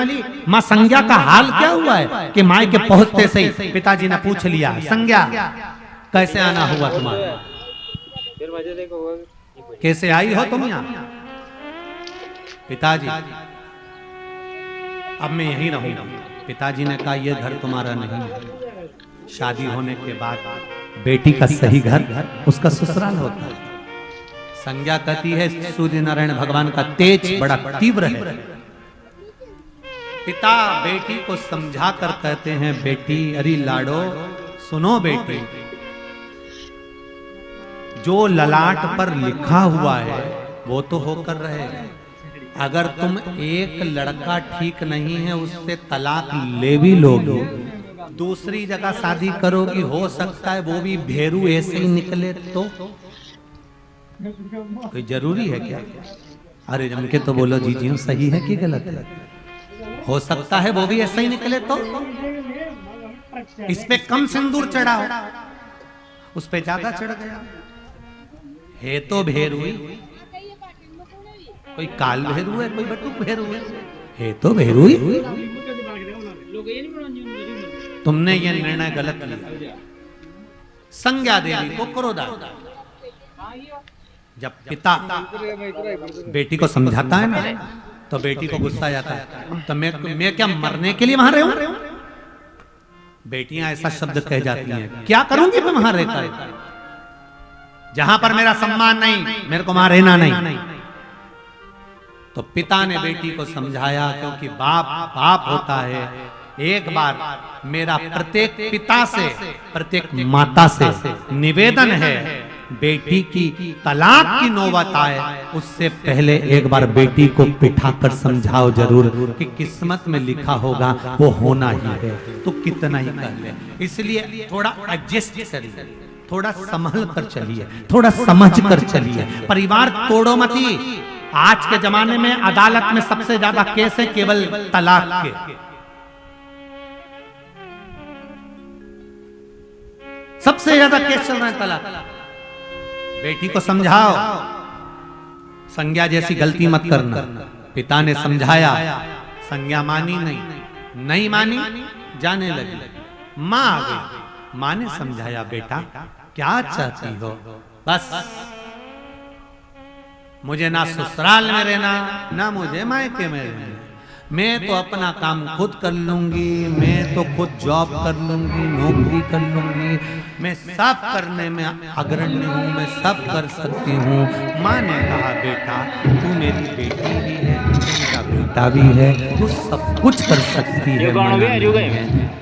माँ संज्ञा का हाल क्या हुआ है कि मायके पहुंचते से ही पिताजी ने पूछ लिया, संज्ञा कैसे आना हुआ तुम्हारा, कैसे आई हो तुम यहाँ? पिताजी अब मैं यहीं रहूंगा। पिताजी ने कहा, यह घर तुम्हारा नहीं है, शादी होने के बाद बेटी का सही घर उसका ससुराल होता है। संज्ञा कहती है, सूर्य नारायण भगवान का तेज बड़ा तीव्र है। पिता बेटी को समझा कर कहते हैं, बेटी अरे लाडो सुनो बेटी, जो ललाट पर लिखा हुआ है वो तो होकर रहेगा। अगर तुम एक लड़का ठीक नहीं है उससे तलाक ले भी लोगे दूसरी जगह शादी करोगी, हो सकता है वो भी भेरू ऐसे ही निकले तो कोई जरूरी है क्या? अरे जम के तो बोलो जी जी सही है कि गलत है? हो सकता है वो भी ऐसा ही निकले तो इस पे कम सिंदूर चढ़ा हो, उस पे ज्यादा चढ़ गया। है तो भेरू ही, कोई काल भेरू है, कोई बटुक भेरू है तो भेरू ही। तुमने ये निर्णय गलत लिया। संज्ञा देवी को क्रोध आता। जब पिता बेटी को समझाता है ना तो बेटी को गुस्सा आता है। तो मैं क्या मरने के लिए वहां रहूं? बेटियां ऐसा शब्द कह जाती हैं, क्या करूंगी मैं वहां रहकर? जहां पर मेरा सम्मान नहीं, मेरे को वहां रहना नहीं। तो पिता ने बेटी को समझाया, क्योंकि बाप होता है। एक बार मेरा प्रत्येक पिता से, प्रत्येक माता से निवेदन है, बेटी की तलाक की नौबत आए उससे पहले एक बार बेटी को बिठाकर समझाओ जरूर कि किस्मत में लिखा होगा वो होना ही है, तो कितना ही कर ले। इसलिए थोड़ा एडजस्ट करिए, थोड़ा संभल कर चलिए, थोड़ा समझ कर चलिए, परिवार तोड़ो मती। आज के जमाने में अदालत में सबसे ज्यादा केस है केवल तलाक के। सबसे ज्यादा केस चल रहा है तलाक। बेटी को समझाओ, संज्ञा जैसी गलती मत करना। पिता ने समझाया, संज्ञा मानी नहीं मानी, जाने लगी। माँ आ गई, माँ ने समझाया, बेटा क्या चाहती हो? बस मुझे ना ससुराल में रहना, ना मुझे मायके में रहना। मैं तो अपना काम खुद कर लूंगी, मैं तो खुद जॉब कर लूंगी, नौकरी कर लूंगी, मैं सब करने में अग्रणी हूँ, मैं सब कर सकती हूँ। माँ ने कहा, बेटा तू मेरी बेटी भी है, मेरा बेटा भी है, तू सब कुछ कर सकती है,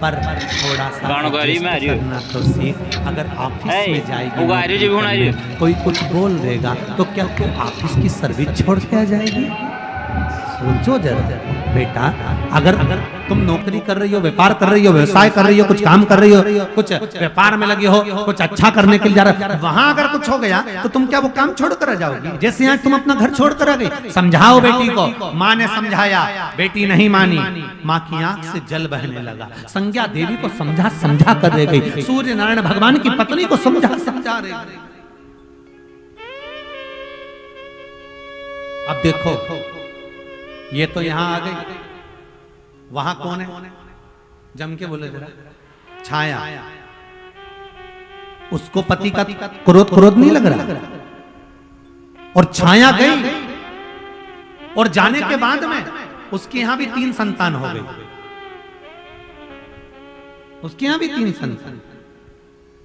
पर थोड़ा सा करना तो सीख। अगर ऑफिस में जाएगी, कोई कुछ बोल देगा तो क्या तू ऑफिस की सर्विस छोड़ के आ जाएगी? सोचो जरा बेटा, अगर तुम नौकरी कर रही हो, व्यापार कर रही हो, व्यवसाय कर रही हो, कुछ काम कर रही हो, कुछ व्यापार में लगी हो, कुछ अच्छा करने के लिए जा रहा हो, वहां अगर कुछ हो गया तो तुम क्या वो काम छोड़ कर आ जाओगी? जैसे यहाँ तुम अपना घर छोड़ कर आ गई। समझाओ बेटी को। माँ ने समझाया, बेटी नहीं मानी। माँ की आंख से जल बहने लगा। संज्ञा देवी को समझा कर रह गई। सूर्य नारायण भगवान की पत्नी को समझा रही। अब देखो, ये तो यहां आ गई, वहां कौन है? जम के बोले जरा। छाया। उसको पति का क्रोध नहीं लग रहा, और छाया गई, और जाने के बाद में उसके यहां भी 3 संतान हो गई। उसके यहां भी 3 संतान।